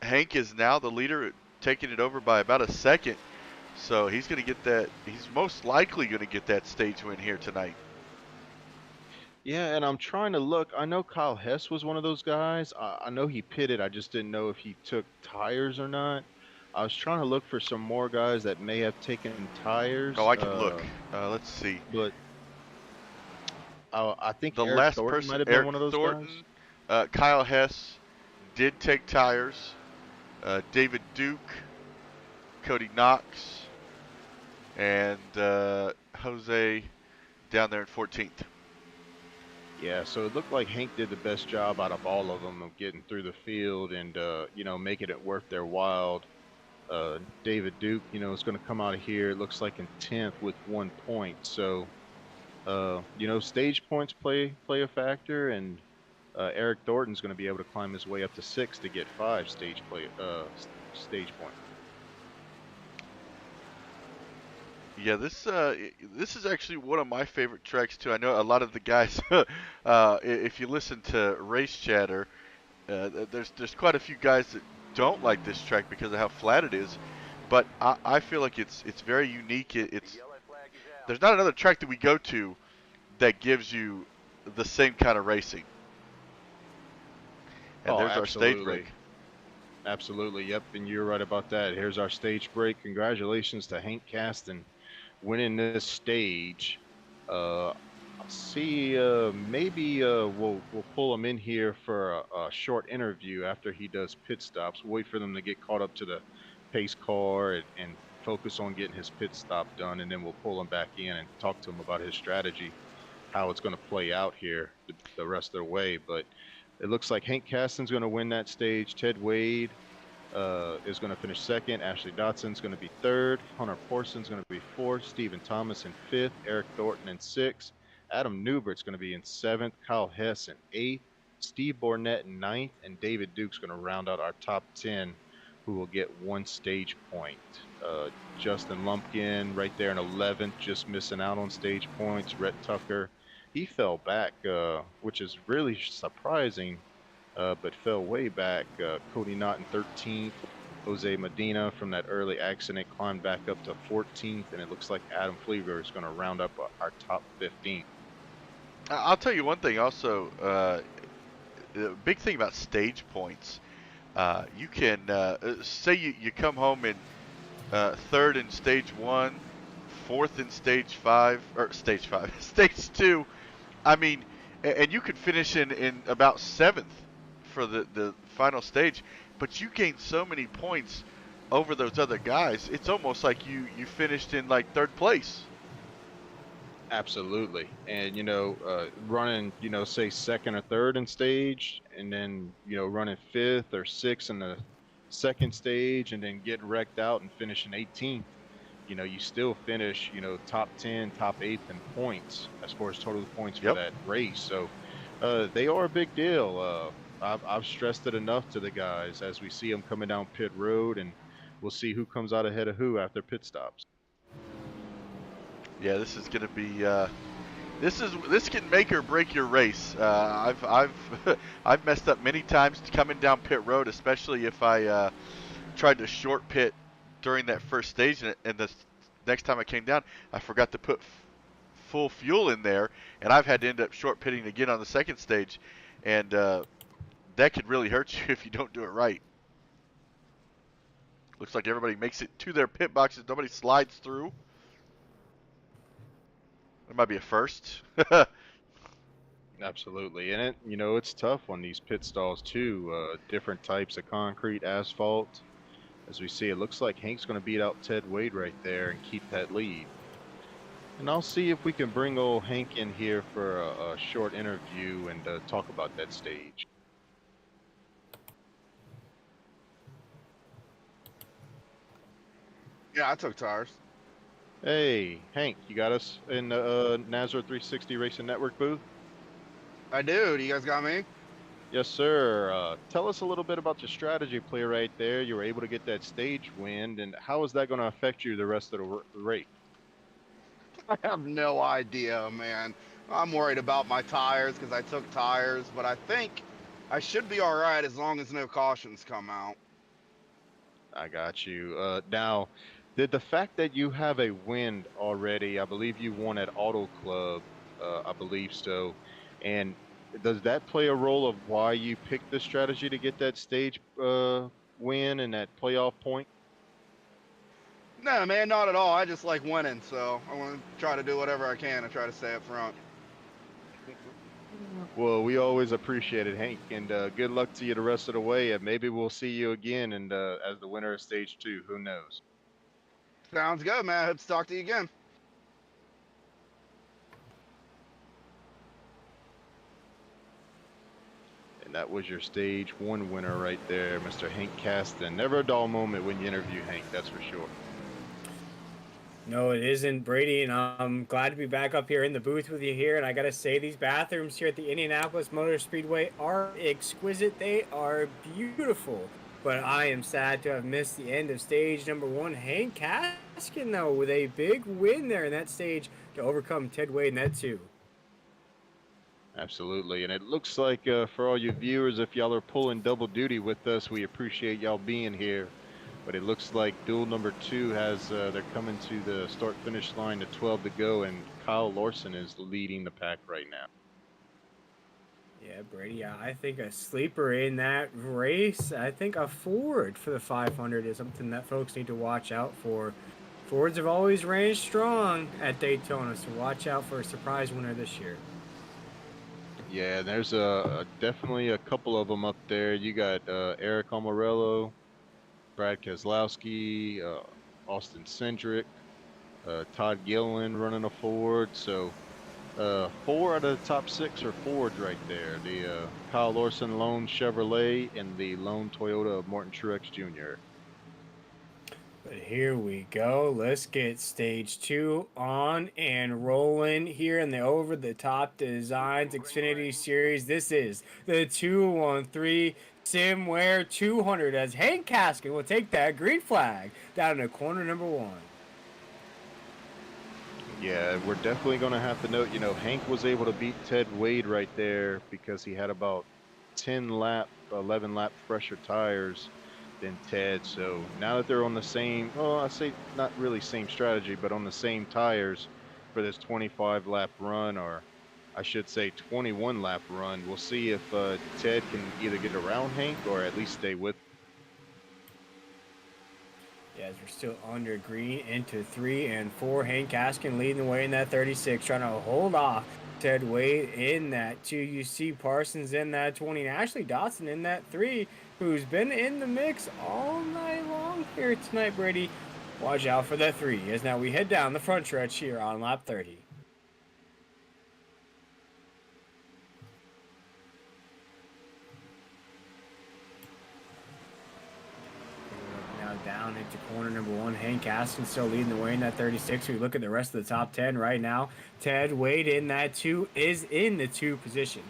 Hank is now the leader, taking it over by about a second. So he's going to get that. He's most likely going to get that stage win here tonight. Yeah, and I'm trying to look. I know Kyle Hess was one of those guys. I know he pitted. I just didn't know if he took tires or not. I was trying to look for some more guys that may have taken tires. Oh, I can look. Let's see. But I think the Eric last Thornton person, might have been Eric one of those Thornton, guys. Kyle Hess did take tires. David Duke, Cody Knox, and Jose down there in 14th. Yeah, so it looked like Hank did the best job out of all of them of getting through the field and making it worth their while. David Duke, is going to come out of here. It looks like in 10th with 1 point. So, stage points play a factor, and Eric Thornton's going to be able to climb his way up to 6 to get 5 stage points. Yeah, this is actually one of my favorite tracks too. I know a lot of the guys, if you listen to Race Chatter, There's quite a few guys that don't like this track because of how flat it is, but I feel like it's very unique. It's there's not another track that we go to that gives you the same kind of racing. And Oh, there's our stage break. absolutely. Absolutely. Yep. And you're right about that. Here's our stage break. Congratulations to Hank Caston winning this stage. I'll see. Maybe we'll pull him in here for a short interview after he does pit stops. Wait for them to get caught up to the pace car and focus on getting his pit stop done, and then we'll pull him back in and talk to him about his strategy, how it's going to play out here the rest of the way. But it looks like Hank Caston's going to win that stage. Ted Wade is going to finish second. Ashley Dotson's going to be third. Hunter Porson's going to be fourth. Stephen Thomas in fifth. Eric Thornton in sixth. Adam Newbert's going to be in seventh. Kyle Hess in eighth. Steve Bornett in ninth. And David Duke's going to round out our top 10, who will get one stage point. Justin Lumpkin right there in 11th, just missing out on stage points. Rhett Tucker, he fell back, which is really surprising, but fell way back. Cody Knott in 13th. Jose Medina from that early accident climbed back up to 14th, and it looks like Adam Flieger is going to round up our top 15. I'll tell you one thing also. The big thing about stage points, you can say you come home in third in stage 1, fourth in stage 5, or stage 5, stage 2. I mean, and you could finish in about 7th for the final stage, but you gain so many points over those other guys. It's almost like you finished in like 3rd place. Absolutely. And, running, say second or third in stage, and then, running 5th or 6th in the second stage, and then getting wrecked out and finishing 18th, you still finish, top 10, top 8th in points as far as total points for that race. So they are a big deal. I've stressed it enough to the guys as we see them coming down pit road, and we'll see who comes out ahead of who after pit stops. Yeah, this is going to be this can make or break your race. I've I've messed up many times coming down pit road, especially if I tried to short pit during that first stage, and the next time I came down, I forgot to put full fuel in there, and I've had to end up short pitting again on the second stage, and that could really hurt you if you don't do it right. Looks like everybody makes it to their pit boxes. Nobody slides through. There might be a first. Absolutely. And it's tough on these pit stalls too. Different types of concrete, asphalt. As we see, it looks like Hank's going to beat out Ted Wade right there and keep that lead. And I'll see if we can bring old Hank in here for a short interview and talk about that stage. Yeah, I took tires. Hey, Hank, you got us in the Nazareth 360 Racing Network booth? I do. Do you guys got me? Yes, sir. Tell us a little bit about your strategy play right there. You were able to get that stage win, and how is that going to affect you the rest of the race? I have no idea, man. I'm worried about my tires because I took tires, but I think I should be all right as long as no cautions come out. I got you. Now, did the fact that you have a win already, I believe you won at Auto Club, I believe so, and does that play a role of why you picked the strategy to get that stage win and that playoff point? No, man, not at all. I just like winning, so I want to try to do whatever I can to try to stay up front. Well, we always appreciate it, Hank, and good luck to you the rest of the way, and maybe we'll see you again and as the winner of stage 2. Who knows? Sounds good, man. I hope to talk to you again. And that was your stage 1 winner right there, Mr. Hank Caston. Never a dull moment when you interview Hank, that's for sure. No, it isn't, Brady, and I'm glad to be back up here in the booth with you here. And I gotta say, these bathrooms here at the Indianapolis Motor Speedway are exquisite. They are beautiful. But I am sad to have missed the end of stage number 1. Hank Caston, though, with a big win there in that stage to overcome Ted Wade in that 2. Absolutely. And it looks like for all you viewers, if y'all are pulling double duty with us, we appreciate y'all being here. But it looks like duel number 2 has, they're coming to the start finish line to 12 to go, and Kyle Larson is leading the pack right now. Yeah, Brady, I think a sleeper in that race, I think a Ford for the 500 is something that folks need to watch out for. Fords have always ran strong at Daytona, so watch out for a surprise winner this year. Yeah, there's definitely a couple of them up there. You got Eric Almarello, Brad Keselowski, Austin Cindric, Todd Gilliland running a Ford. So 4 out of the top 6 are Fords right there. The Kyle Larson lone Chevrolet and the lone Toyota of Martin Truex Jr. But here we go. Let's get stage 2 on and rolling here in the Over the Top Designs Xfinity Series. This is the 213 Simware 200 as Hank Caskin will take that green flag down to corner number 1. Yeah, we're definitely going to have to note, Hank was able to beat Ted Wade right there because he had about 11 lap fresher tires than Ted. So now that they're on the same, well, I say not really same strategy, but on the same tires for this 25 lap run, or I should say 21 lap run, we'll see if Ted can either get around Hank or at least stay with. Yeah, as we're still under green into 3 and 4. Hank Caskin leading the way in that 36, trying to hold off Ted Wade in that 2. You see Parsons in that 20, and Ashley Dotson in that 3, who's been in the mix all night long here tonight, Brady. Watch out for that 3 as now we head down the front stretch here on lap 30. Now down into corner number 1. Hank Caskin still leading the way in that 36. We look at the rest of the top 10 right now. Ted Wade in that 2 is in the 2 position.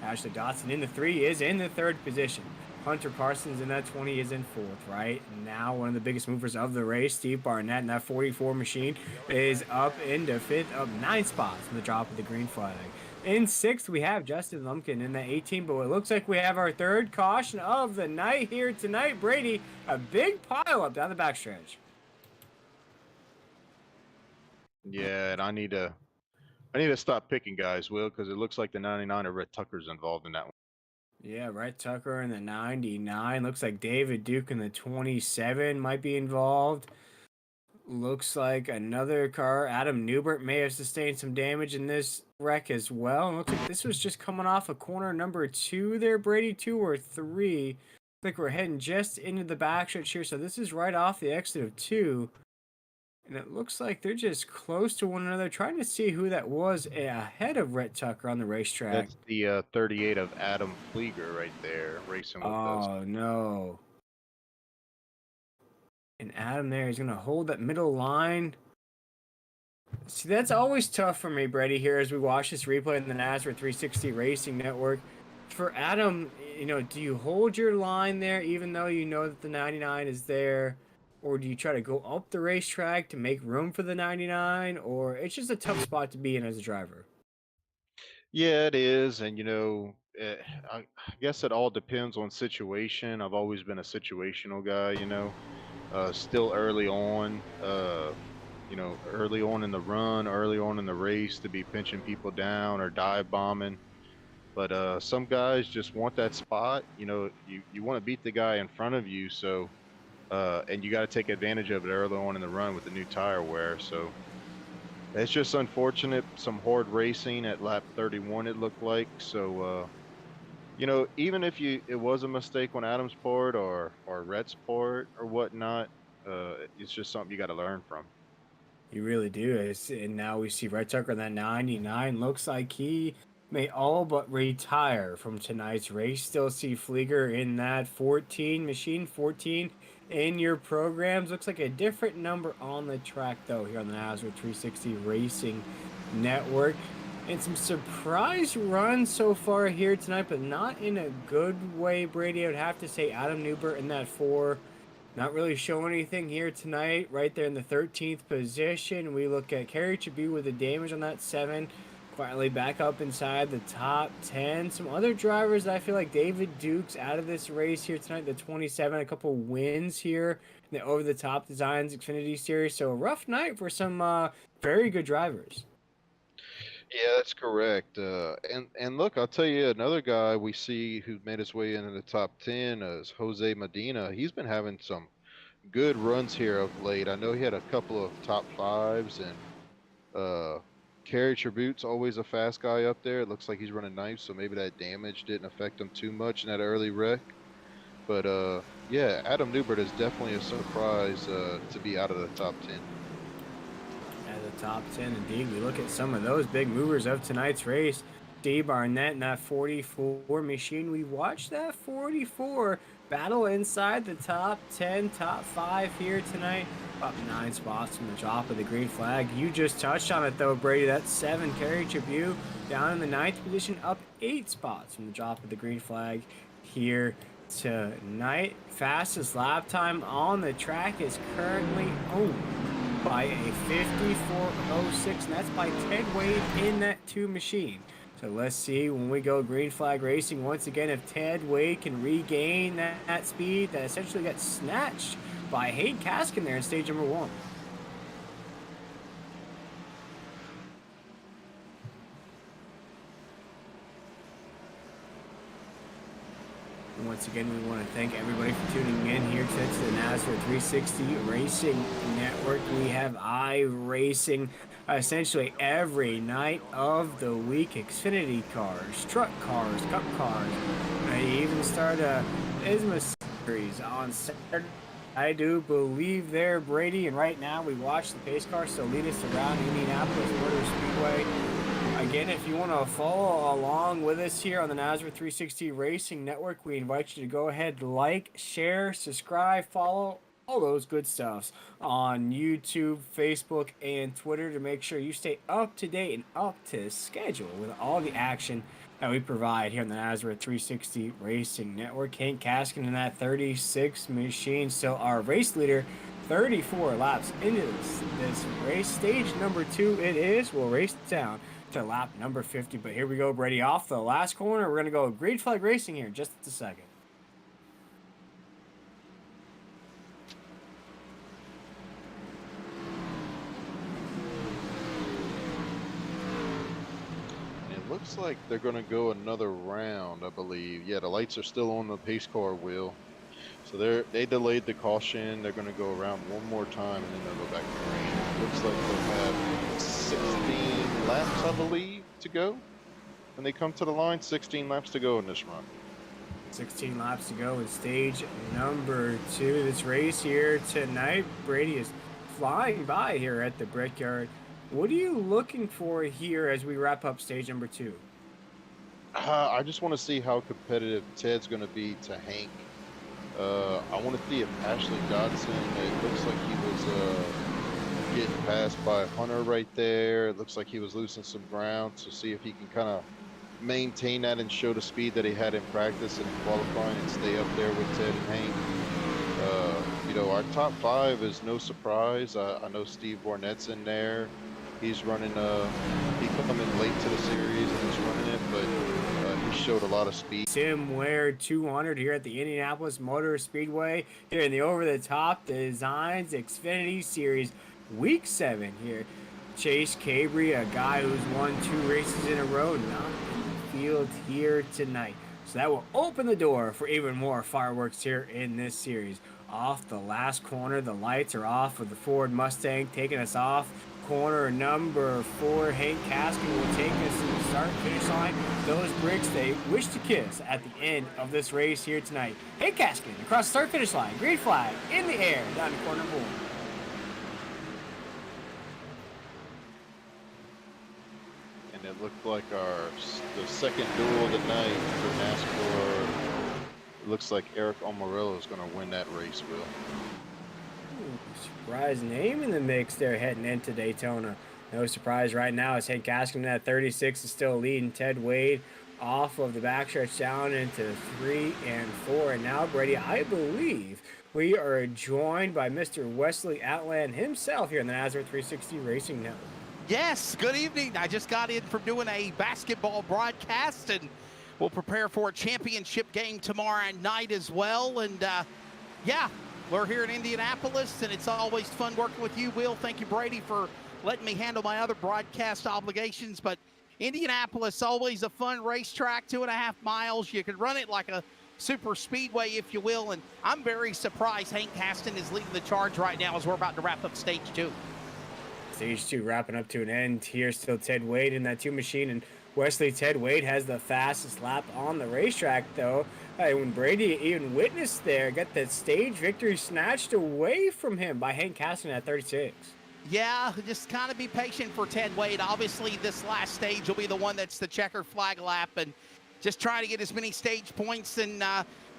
Ashley Dotson in the 3 is in the 3rd position. Hunter Parsons in that 20 is in 4th, right? Now one of the biggest movers of the race, Steve Barnett in that 44 machine, is up into 5th, up 9 spots from the drop of the green flag. In 6th, we have Justin Lumpkin in that 18, but it looks like we have our 3rd caution of the night here tonight. Brady, a big pile up down the backstretch. Yeah, and I need to stop picking guys, Will, because it looks like the 99 of Rhett Tucker's involved in that one. Yeah, Rhett Tucker in the 99. Looks like David Duke in the 27 might be involved. Looks like another car. Adam Newbert may have sustained some damage in this wreck as well. Looks like this was just coming off of corner number 2 there, Brady, 2 or 3. Looks like we're heading just into the backstretch here. So this is right off the exit of 2. And it looks like they're just close to one another, trying to see who that was ahead of Rhett Tucker on the racetrack. That's the 38 of Adam Flieger right there, racing with us. Oh, no. And Adam there is going to hold that middle line. See, that's always tough for me, Brady, here as we watch this replay in the NASCAR 360 Racing Network. For Adam, do you hold your line there even though you know that the 99 is there? Or do you try to go up the racetrack to make room for the 99? Or it's just a tough spot to be in as a driver? Yeah, it is. And, I guess it all depends on situation. I've always been a situational guy, still early on, early on in the run, early on in the race to be pinching people down or dive bombing. But some guys just want that spot. You want to beat the guy in front of you. So, and you got to take advantage of it early on in the run with the new tire wear. So it's just unfortunate. Some hard racing at lap 31, it looked like. So, even if it was a mistake on Adam's part or Rhett's part or whatnot, it's just something you got to learn from. You really do. And now we see Rhett Tucker in that 99. Looks like he may all but retire from tonight's race. Still see Flieger in that 14, machine 14 in your programs. Looks like a different number on the track, though, here on the NASCAR 360 Racing Network. And some surprise runs so far here tonight, but not in a good way, Brady. I would have to say Adam Newbert in that 4. Not really showing anything here tonight. Right there in the 13th position. We look at Kerry Chabot with the damage on that 7. quietly back up inside the top 10. Some other drivers that I feel like David Duke's out of this race here tonight, the 27, a couple wins here in the Over the Top Designs Xfinity Series. So a rough night for some very good drivers. Yeah, that's correct. And look, I'll tell you another guy we see who made his way into the top 10 is Jose Medina. He's been having some good runs here of late. I know he had a couple of top fives, and uh, Carry Tribute's always a fast guy up there. It looks like he's running nice, so maybe that damage didn't affect him too much in that early wreck. But yeah, Adam Newbert is definitely a surprise to be out of the top 10. At the top 10, indeed. We look at some of those big movers of tonight's race. Steve Barnett in that 44 machine. We watched that 44 battle inside the top 10, top 5 here tonight. Up 9 spots from the drop of the green flag. You just touched on it, though, Brady. That's 7 Carry Tribute down in the 9th position, up 8 spots from the drop of the green flag here tonight. Fastest lap time on the track is currently owned by a 54.06, and that's by Ted Wade in that 2 machine. So let's see when we go green flag racing once again if Ted Wade can regain that speed that essentially got snatched by Hayden Kaskin there in stage number 1. Once again, we want to thank everybody for tuning in here to the NASCAR 360 Racing Network. We have iRacing essentially every night of the week. Xfinity cars, truck cars, cup cars. I even start a ISMA series on Saturday. I do believe there, Brady, and right now we watch the pace car still lead us around Indianapolis Motor Speedway. Again, if you want to follow along with us here on the NASCAR 360 Racing Network, we invite you to go ahead, like, share, subscribe, follow, all those good stuffs on YouTube, Facebook, and Twitter to make sure you stay up to date and up to schedule with all the action that we provide here on the NASCAR 360 Racing Network. Hank Kaskin in that 36 machine, still our race leader. 34 laps into this race. Stage number 2 it is. We'll race down to lap number 50. But here we go, Brady. Off the last corner, we're going to go green flag racing here in just a second. It looks like they're going to go another round, I believe. Yeah, the lights are still on the pace car wheel. So they delayed the caution. They're going to go around one more time, and then they'll go back to green. Looks like they'll have 16 laps, I believe, to go. When they come to the line, 16 laps to go in this run. 16 laps to go in stage number 2. This race here tonight, Brady is flying by here at the Brickyard. What are you looking for here as we wrap up stage number 2? I just want to see how competitive Ted's going to be to Hank. I want to see if Ashley Dodson, it looks like he was getting passed by Hunter right there. It looks like he was losing some ground, so see if he can kind of maintain that and show the speed that he had in practice and in qualifying and stay up there with Ted and Hank. You know, our top 5 is no surprise. I know Steve Barnett's in there. He's running, he come in late to the series and he's running it, but he showed a lot of speed. Sim Ware 200 here at the Indianapolis Motor Speedway here in the Over the Top Designs Xfinity Series Week 7 here. Chase Cabry, a guy who's won 2 races in a row, not in the field here tonight. So that will open the door for even more fireworks here in this series. Off the last corner, the lights are off with the Ford Mustang taking us off. Corner number 4, Hank Kaskin will take us to the start-finish line. Those bricks they wish to kiss at the end of this race here tonight. Hank Kaskin across the start-finish line. Green flag in the air down to corner 4. And it looked like the second duel of the night for NASCAR. It looks like Eric Almirola is going to win that race, Will. Surprise name in the mix there heading into Daytona. No surprise right now as Hank Kaskin at 36 is still leading Ted Wade off of the backstretch down into 3 and 4. And now, Brady, I believe we are joined by Mr. Wesley Atlan himself here on the NASCAR 360 Racing Network. Yes, good evening. I just got in from doing a basketball broadcast, and we'll prepare for a championship game tomorrow night as well. And yeah, we're here in Indianapolis, and it's always fun working with you, Will. Thank you, Brady, for letting me handle my other broadcast obligations. But Indianapolis, always a fun racetrack, 2.5 miles. You can run it like a super speedway, if you will. And I'm very surprised Hank Caston is leading the charge right now as we're about to wrap up stage 2. Stage 2 wrapping up to an end here. Still Ted Wade in that 2 machine, and Wesley Ted Wade has the fastest lap on the racetrack, though. When Brady even witnessed there, got the stage victory snatched away from him by Hank Caston at 36. Yeah, just kind of be patient for Ted Wade. Obviously, this last stage will be the one that's the checker flag lap, and just trying to get as many stage points and,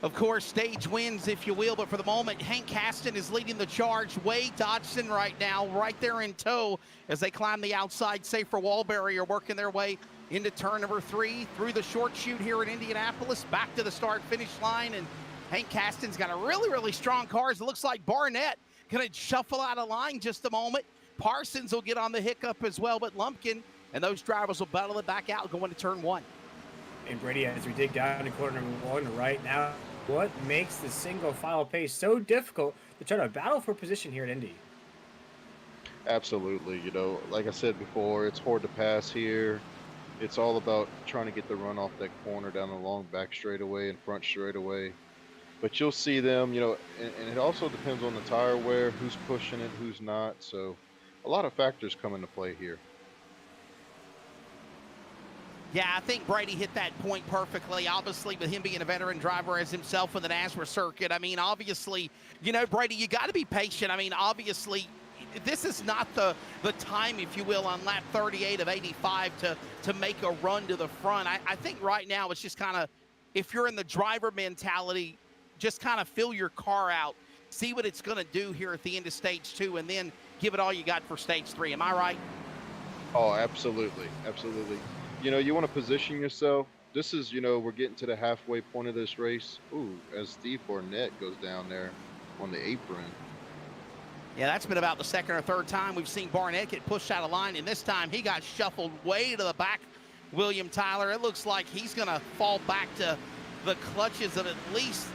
of course, stage wins, if you will. But for the moment, Hank Caston is leading the charge. Wade Dodson right now, right there in tow as they climb the outside safer wall barrier, working their way into turn number 3 through the short chute here in Indianapolis, back to the start-finish line. And Hank Caston's got a really, really strong car. It looks like Barnett going to shuffle out of line just a moment. Parsons will get on the hiccup as well, but Lumpkin and those drivers will battle it back out going to turn 1. And Brady, as we dig down to corner number 1 right now, what makes the single file pace so difficult to try to battle for position here at Indy? Absolutely. Like I said before, it's hard to pass here. It's all about trying to get the run off that corner down the long back straightaway and front straightaway. But you'll see them, and it also depends on the tire wear, who's pushing it, who's not. So a lot of factors come into play here. Yeah, I think Brady hit that point perfectly. Obviously, with him being a veteran driver as himself in the NASCAR circuit, I mean, obviously, Brady, you got to be patient. I mean, obviously, this is not the time, if you will, on lap 38 of 85 to make a run to the front. I think right now it's just kind of, if you're in the driver mentality, just kind of fill your car out, see what it's going to do here at the end of stage 2, and then give it all you got for stage 3. Am I right? Oh, absolutely. Absolutely. You want to position yourself. This is, we're getting to the halfway point of this race. Ooh, as Steve Barnett goes down there on the apron. Yeah, that's been about the second or third time we've seen Barnett get pushed out of line, and this time he got shuffled way to the back, William Tyler. It looks like he's going to fall back to the clutches of at least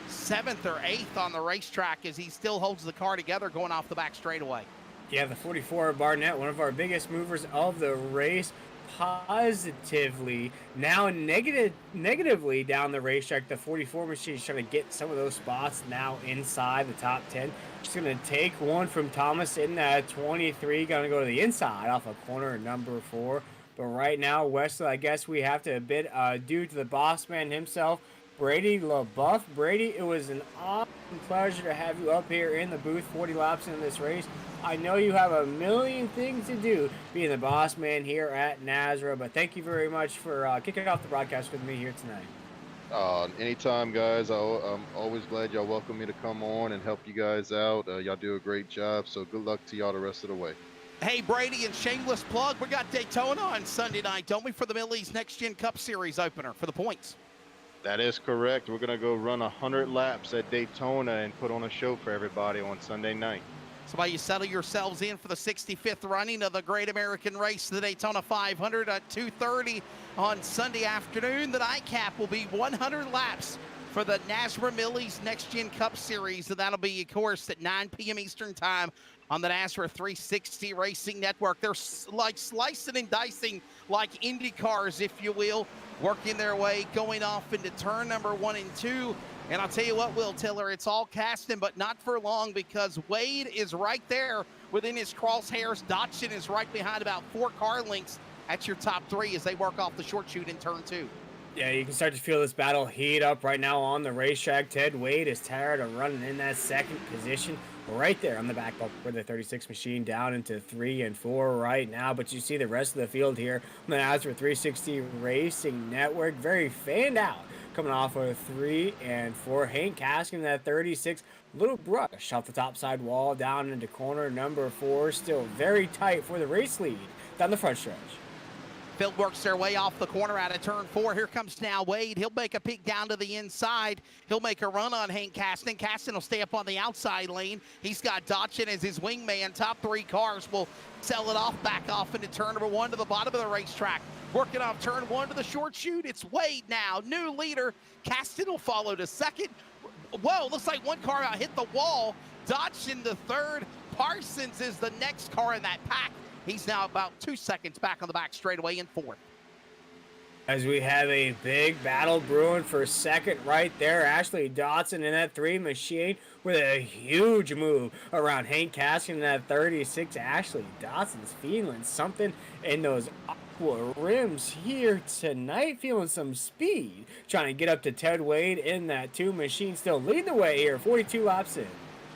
7th or 8th on the racetrack as he still holds the car together going off the back straightaway. Yeah, the 44 Barnett, one of our biggest movers of the race, positively, now negatively down the racetrack. The 44 machine is trying to get some of those spots now inside the top 10. Just going to take one from Thomas in that 23, going to go to the inside off of corner number 4. But right now, Wesley, I guess we have to bid due to the boss man himself, Brady LaBeouf. Brady, it was an awesome pleasure to have you up here in the booth 40 laps into this race. I know you have a million things to do being the boss man here at NASRA, but thank you very much for kicking off the broadcast with me here tonight. Anytime, guys. I'm always glad y'all welcome me to come on and help you guys out. Y'all do a great job, so good luck to y'all the rest of the way. Hey, Brady, and shameless plug, we got Daytona on Sunday night, don't we, for the Middle East Next Gen Cup Series opener for the points? That is correct. We're going to go run 100 laps at Daytona and put on a show for everybody on Sunday night. So while you settle yourselves in for the 65th running of the Great American Race, the Daytona 500 at 2:30 on Sunday afternoon, the nightcap will be 100 laps for the NASRA Middle East Next Gen Cup Series, and that'll be, of course, at 9 p.m. Eastern Time on the NASRA 360 Racing Network. They're like slicing and dicing like Indy cars, if you will, working their way, going off into turn number 1 and 2. And I'll tell you what, Will Tiller, it's all Caston, but not for long, because Wade is right there within his crosshairs. Dodson is right behind, about 4 car lengths at your top 3 as they work off the short chute in turn 2. Yeah, you can start to feel this battle heat up right now on the racetrack. Ted Wade is tired of running in that second position right there on the back bumper, the 36 machine down into 3 and 4 right now. But you see the rest of the field here on the NASCAR 360 Racing Network, very fanned out, coming off of 3 and 4. Hank Caston, that 36, little brush off the top side wall down into corner number 4. Still very tight for the race lead down the front stretch. Field works their way off the corner out of turn 4. Here comes now Wade. He'll make a peek down to the inside. He'll make a run on Hank Caston. Caston will stay up on the outside lane. He's got Dotchin as his wingman. Top 3 cars will sell it off, back off into turn number 1 to the bottom of the racetrack. Working off turn 1 to the short chute. It's Wade now, new leader. Caston will follow to second. Whoa, looks like one car out hit the wall. Dotchin to third. Parsons is the next car in that pack. He's now about 2 seconds back on the back straightaway in 4th. As we have a big battle brewing for second right there. Ashley Dotson in that 3 machine with a huge move around Hank Caston in that 36. Ashley Dotson's feeling something in those aqua rims here tonight, feeling some speed. Trying to get up to Ted Wade in that 2 machine, still leading the way here, 42 laps in.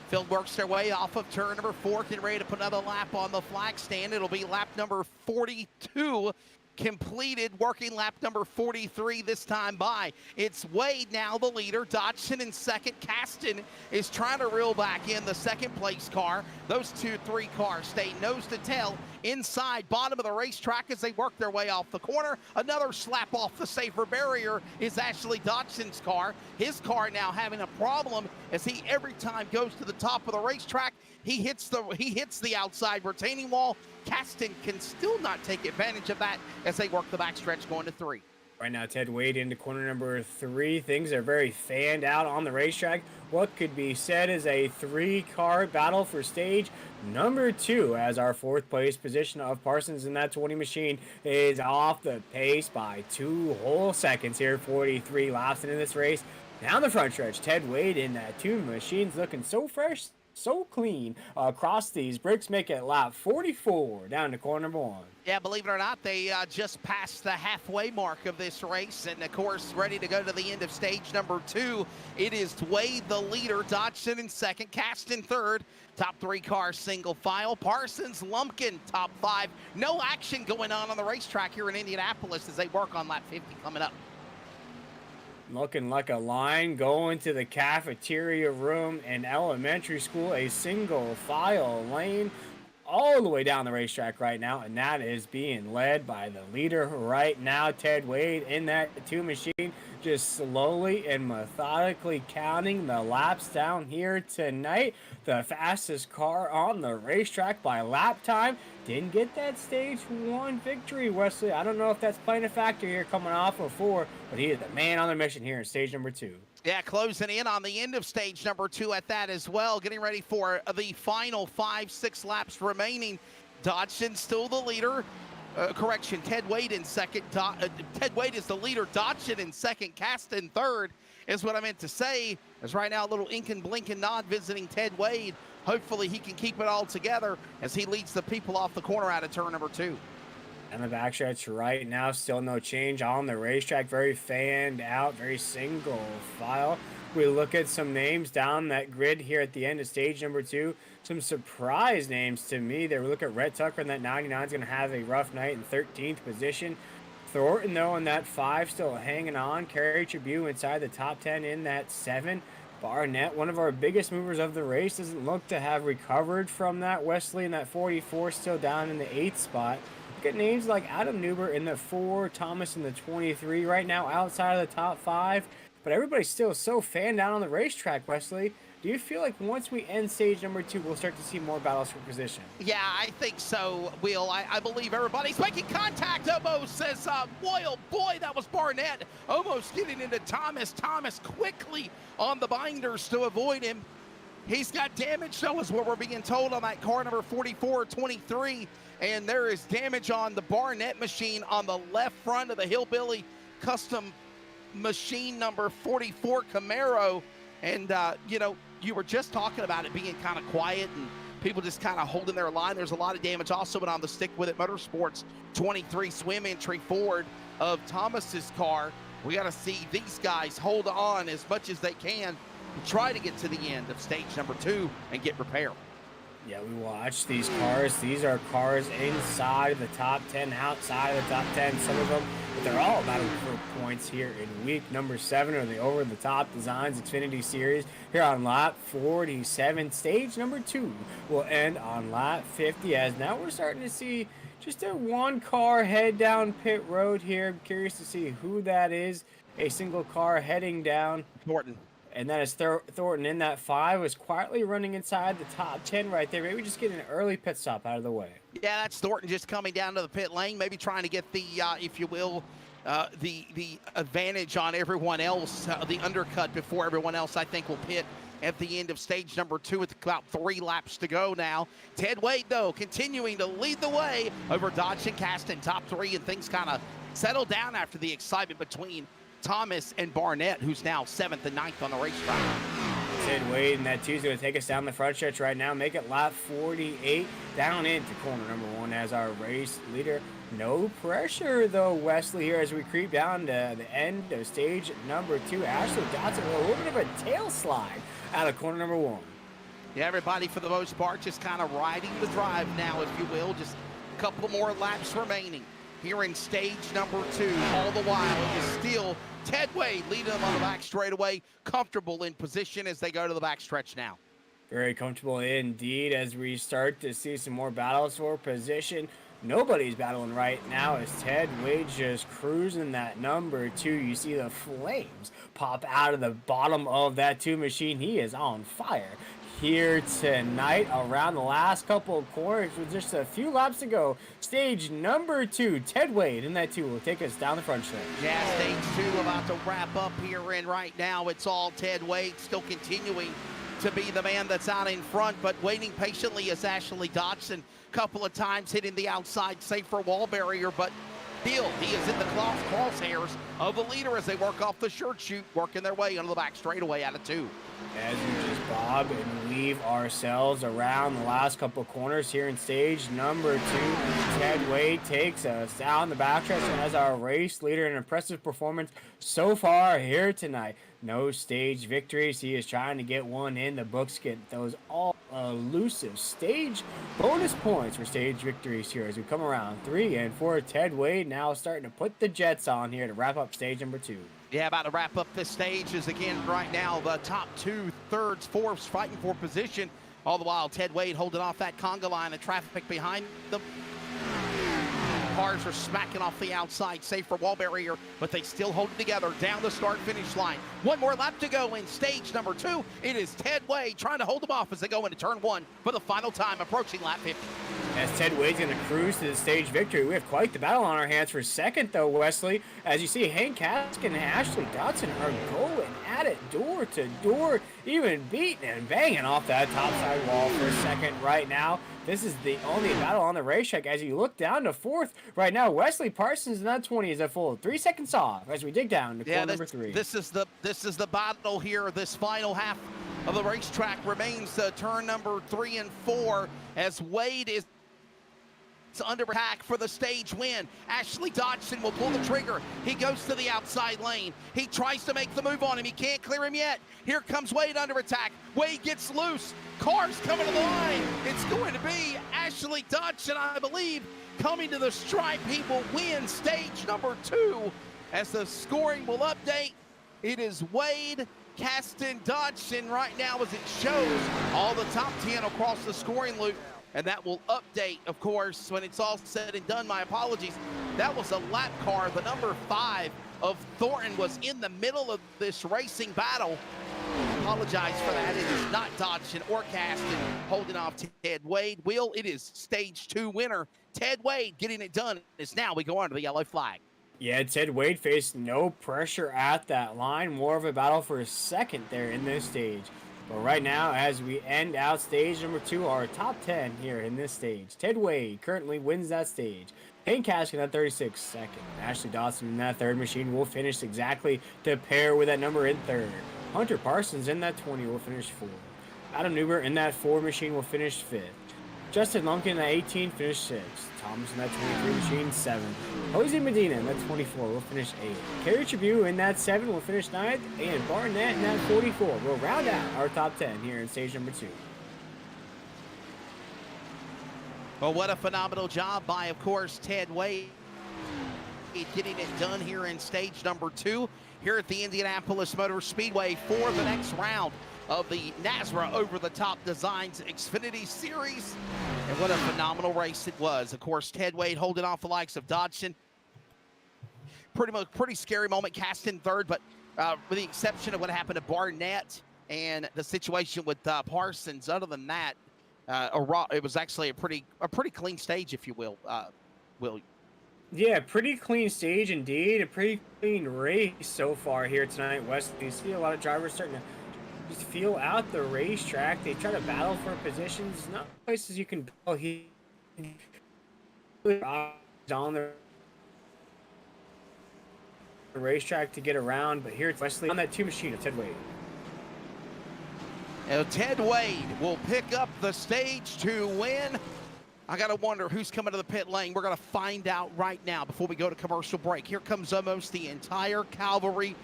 Field works their way off of turn number 4, getting ready to put another lap on the flag stand. It'll be lap number 42 completed, working lap number 43 this time by. It's Wade now the leader, Dodson in second. Caston is trying to reel back in the second place car. Those 2-3 cars stay nose to tail inside bottom of the racetrack as they work their way off the corner. Another slap off the safer barrier is Ashley Dodson's car. His car now having a problem as he every time goes to the top of the racetrack, he hits the outside retaining wall. Caston can still not take advantage of that as they work the backstretch going to 3. Right now, Ted Wade into corner number 3. Things are very fanned out on the racetrack. What could be said is a 3-car battle for stage number 2, as our 4th place position of Parsons in that 20 machine is off the pace by 2 whole seconds here. 43 laps into this race. Down the front stretch, Ted Wade in that 2 machines looking so fresh, so clean across these bricks. Make it lap 44 down to corner number 1. Yeah, believe it or not, they just passed the halfway mark of this race, and of course ready to go to the end of stage number 2. It is Wade the leader, Dodson in second, Caston third. Top 3 cars single file. Parsons, Lumpkin top 5. No action going on the racetrack here in Indianapolis as they work on lap 50 coming up. Looking like a line going to the cafeteria room in elementary school. A single file lane all the way down the racetrack right now, and that is being led by the leader right now, Ted Wade, in that 2 machine, just slowly and methodically counting the laps down here tonight. The fastest car on the racetrack by lap time. Didn't get that stage 1 victory, Wesley. I don't know if that's playing a factor here coming off of 4, but he is the man on the mission here in stage number 2. Yeah, closing in on the end of stage number 2 at that as well. Getting ready for the final 5-6 laps remaining. Dodson still the leader. Ted Wade in second. Ted Wade is the leader. Dodson in second. Caston third is what I meant to say. As right now, a little ink and blink and nod visiting Ted Wade. Hopefully he can keep it all together as he leads the people off the corner out of turn number 2. And the backstretch right now, still no change on the racetrack. Very fanned out, very single file. We look at some names down that grid here at the end of stage number 2. Some surprise names to me there. We look at Rhett Tucker in that 99 is going to have a rough night in 13th position. Thornton, though, in that 5 still hanging on. Kerry Tribune inside the top 10 in that 7. Barnett, one of our biggest movers of the race, doesn't look to have recovered from that. Wesley in that 44 still down in the 8th spot. Look at names like Adam Newber in the 4, Thomas in the 23 right now outside of the top 5. But everybody's still so fanned out on the racetrack, Wesley. Do you feel like once we end stage number 2, we'll start to see more battles for position? Yeah, I think so, Will. I believe everybody's making contact. Almost says, boy, oh boy, that was Barnett. Almost getting into Thomas. Thomas quickly on the binders to avoid him. He's got damage, though, is what we're being told on that car number 44-23. And there is damage on the Barnett machine on the left front of the Hillbilly Custom machine number 44 Camaro. And, you were just talking about it being kind of quiet and people just kind of holding their line. There's a lot of damage also on the Stick With It Motorsports 23 swim entry forward of Thomas's car. We got to see these guys hold on as much as they can and try to get to the end of stage number 2 and get repair. Yeah, we watch these cars. These are cars inside of the top 10, outside of the top 10. Some of them but they're all battling for points here in week number 7 of the Over the Top Designs Xfinity Series here on lap 47. Stage number 2 will end on lap 50, as now we're starting to see just a one car head down pit road here. I'm curious to see who that is. A single car heading down. Thornton. And that is Thornton in that 5, was quietly running inside the top 10 right there. Maybe just get an early pit stop out of the way. Yeah, that's Thornton just coming down to the pit lane, maybe trying to get the, if you will, the advantage on everyone else, the undercut before everyone else, I think, will pit at the end of stage number 2 with about 3 laps to go now. Ted Wade, though, continuing to lead the way over Dodge and Caston, top 3, and things kind of settled down after the excitement between Thomas and Barnett, who's now 7th and 9th on the racetrack. Ted Wade in that 2 is going to take us down the front stretch right now, make it lap 48, down into corner number 1 as our race leader. No pressure, though, Wesley, here as we creep down to the end of stage number 2. Ashley Dotson with a little bit of a tail slide out of corner number 1. Yeah, everybody, for the most part, just kind of riding the drive now, if you will. Just a couple more laps remaining here in stage number 2. All the while, it is still Ted Wade leading them on the back straightaway, comfortable in position as they go to the back stretch now. Very comfortable indeed as we start to see some more battles for position. Nobody's battling right now as Ted Wade just cruising that number 2. You see the flames pop out of the bottom of that 2 machine. He is on fire here tonight around the last couple of corners with just a few laps to go. Stage number 2, Ted Wade in that 2 will take us down the front stretch. Yeah, stage 2 about to wrap up here, and right now it's all Ted Wade still continuing to be the man that's out in front, but waiting patiently is Ashley Dodson. Couple of times hitting the outside safer wall barrier, but still he is in the crosshairs of the leader as they work off the short chute, working their way onto the back straightaway out of 2. As we just bob and weave ourselves around the last couple of corners here in stage number 2, Ted Wade takes us down the backstretch as our race leader. An impressive performance so far here tonight. No stage victories. He is trying to get one in the books, get those all elusive stage bonus points for stage victories here as we come around 3 and 4. Ted Wade now starting to put the jets on here to wrap up stage number 2. Yeah, about to wrap up this stage is again right now the top 2 thirds, 4ths fighting for position. All the while, Ted Wade holding off that conga line of traffic behind them. Cars are smacking off the outside safer wall barrier, but they still hold it together down the start-finish line. One more lap to go in stage number 2. It is Ted Wade trying to hold them off as they go into turn 1 for the final time, approaching lap 50. As Ted Wade's going to cruise to the stage victory. We have quite the battle on our hands for second, though, Wesley. As you see, Hank Kaskin and Ashley Dotson are going at it door to door, even beating and banging off that topside wall for second right now. This is the only battle on the racetrack as you look down to 4th right now. Wesley Parsons in that 20 is a full 3 seconds off as we dig down to corner number 3. This is the battle here. This final half of the racetrack remains turn number 3 and 4 as Wade is under attack for the stage win. Ashley Dodson will pull the trigger. He goes to the outside lane. He tries to make the move on him. He can't clear him yet. Here comes Wade under attack. Wade gets loose. Cars coming to the line. It's going to be Ashley Dodson, I believe, coming to the stripe. He will win stage number 2 as the scoring will update. It is Wade, Caston, Dodson right now as it shows all the top 10 across the scoring loop. And that will update, of course, when it's all said and done. My apologies. That was a lap car. The number 5 of Thornton was in the middle of this racing battle. Apologize for that. It is not Dodson or Caston holding off Ted Wade. Will, it is stage 2 winner. Ted Wade getting it done as now we go on to the yellow flag. Yeah, Ted Wade faced no pressure at that line. More of a battle for a second there in this stage. But right now, as we end out stage number 2, our top 10 here in this stage. Ted Wade currently wins that stage. Hank Kaskin at 36 second. Ashley Dawson in that 3rd machine will finish exactly to pair with that number in 3rd. Hunter Parsons in that 20 will finish 4th. Adam Newbert in that 4 machine will finish 5th. Justin Lumpkin in that 18 finished 6th. Thomas in that 23 machine 7th. Jose Medina in that 24 will finish 8th. Kerry Tribune in that 7 will finish 9th. And Barnett in that 44 will round out our top 10 here in stage number 2. Well, what a phenomenal job by, of course, Ted Wade. getting it done here in stage number 2 here at the Indianapolis Motor Speedway for the next round of the NASRA Over the Top Designs Xfinity Series. And what a phenomenal race it was. Of course, Ted Wade holding off the likes of Dodson. Pretty scary moment, cast in third, but with the exception of what happened to Barnett and the situation with Parsons, other than that, it was actually a pretty clean stage, if you will, Will. Yeah, pretty clean stage indeed. A pretty clean race so far here tonight, Wesley. You see a lot of drivers starting to just feel out the racetrack. They try to battle for positions. Not places you can battle. He on the racetrack to get around, but here it's Wesley on that 2 machine of Ted Wade. Now, Ted Wade will pick up the stage to win. I got to wonder who's coming to the pit lane. We're going to find out right now before we go to commercial break. Here comes almost the entire cavalry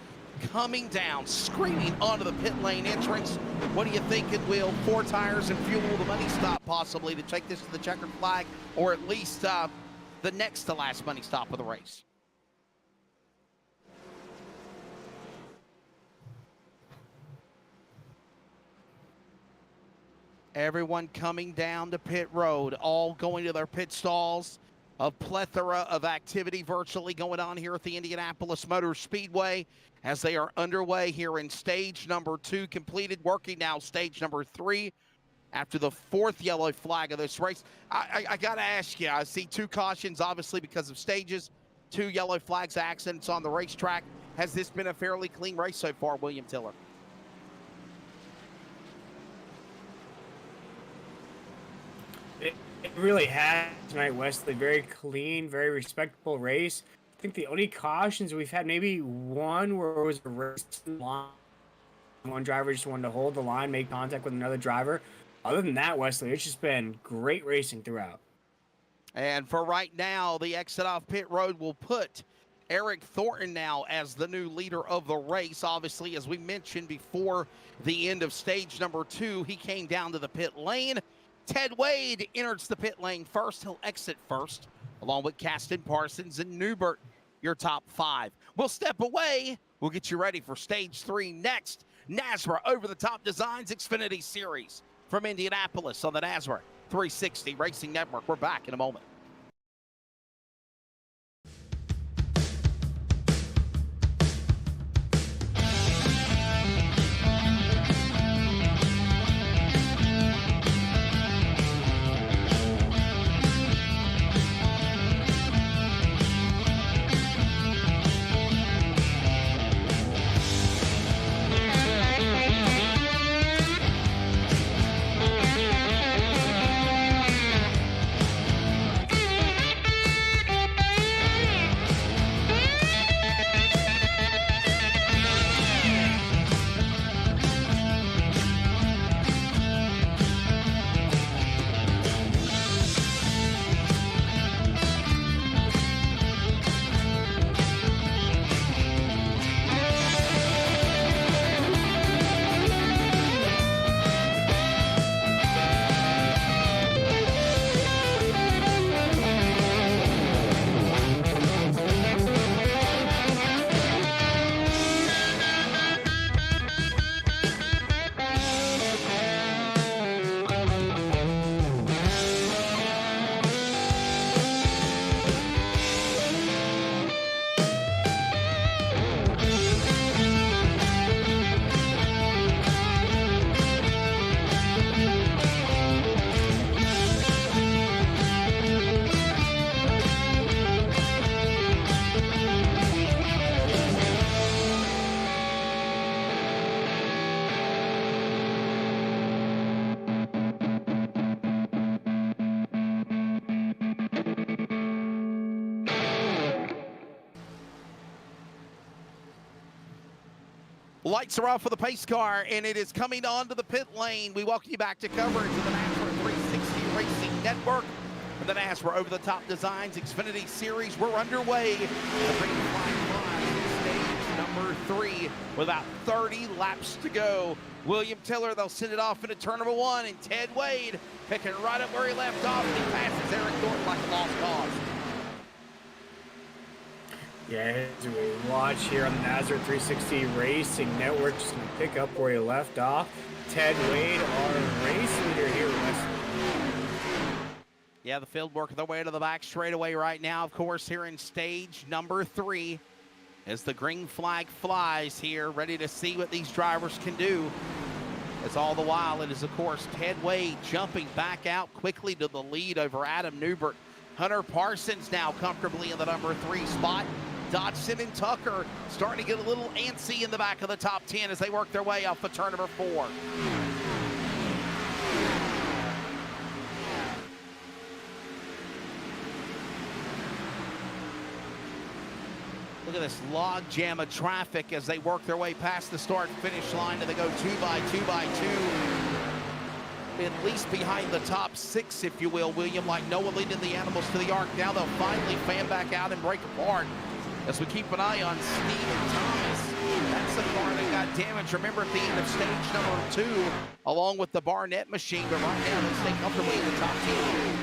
coming down, screaming onto the pit lane entrance. What are you thinking, Will? 4 tires and fuel, the money stop possibly to take this to the checkered flag, or at least the next to last money stop of the race. Everyone coming down to pit road, all going to their pit stalls. A plethora of activity virtually going on here at the Indianapolis Motor Speedway as they are underway here in stage number 2, completed, working now stage number 3 after the 4th yellow flag of this race. I got to ask you, I see 2 cautions, obviously because of stages, 2 yellow flags, accidents on the racetrack. Has this been a fairly clean race so far, William Tiller? It really has tonight, Wesley. Very clean, very respectable race. I think the only cautions we've had, maybe one where it was a race line. One driver just wanted to hold the line, make contact with another driver. Other than that, Wesley, it's just been great racing throughout. And for right now, the exit off pit road will put Eric Thornton now as the new leader of the race. Obviously, as we mentioned before the end of stage number 2, he came down to the pit lane. Ted Wade enters the pit lane first. He'll exit first, along with Caston, Parsons, and Newbert, your top 5. We'll step away. We'll get you ready for stage 3 next. NASRA Over the Top Designs Xfinity Series from Indianapolis on the NASRA 360 Racing Network. We're back in a moment. Lights are off for the pace car, and it is coming onto the pit lane. We welcome you back to coverage of the NASRA 360 Racing Network and the NASRA Over the Top Designs Xfinity Series. We're underway. The green flag stage number 3 with about 30 laps to go. William Tiller, they'll send it off into turn number 1, and Ted Wade picking right up where he left off, and he passes Eric Thornton like a lost cause. Yeah, as we watch here on the Nazareth 360 Racing Network, just going to pick up where he left off. Ted Wade, our race leader here, Wesley. Yeah, the field working their way to the back straightaway right now, of course, here in stage number 3. As the green flag flies here, ready to see what these drivers can do. As all the while, it is, of course, Ted Wade jumping back out quickly to the lead over Adam Newbert. Hunter Parsons now comfortably in the number 3 spot. Dodson and Tucker starting to get a little antsy in the back of the top 10 as they work their way off the turn number 4. Look at this log jam of traffic as they work their way past the start-finish line, and they go 2 by 2 by 2. At least behind the top 6, if you will, William, like Noah leading the animals to the arc. Now they'll finally fan back out and break apart as we keep an eye on Steven Thomas. That's the car that got damaged, remember, at the end of stage number 2, along with the Barnett machine, but right now they stay comfortably in the top 10.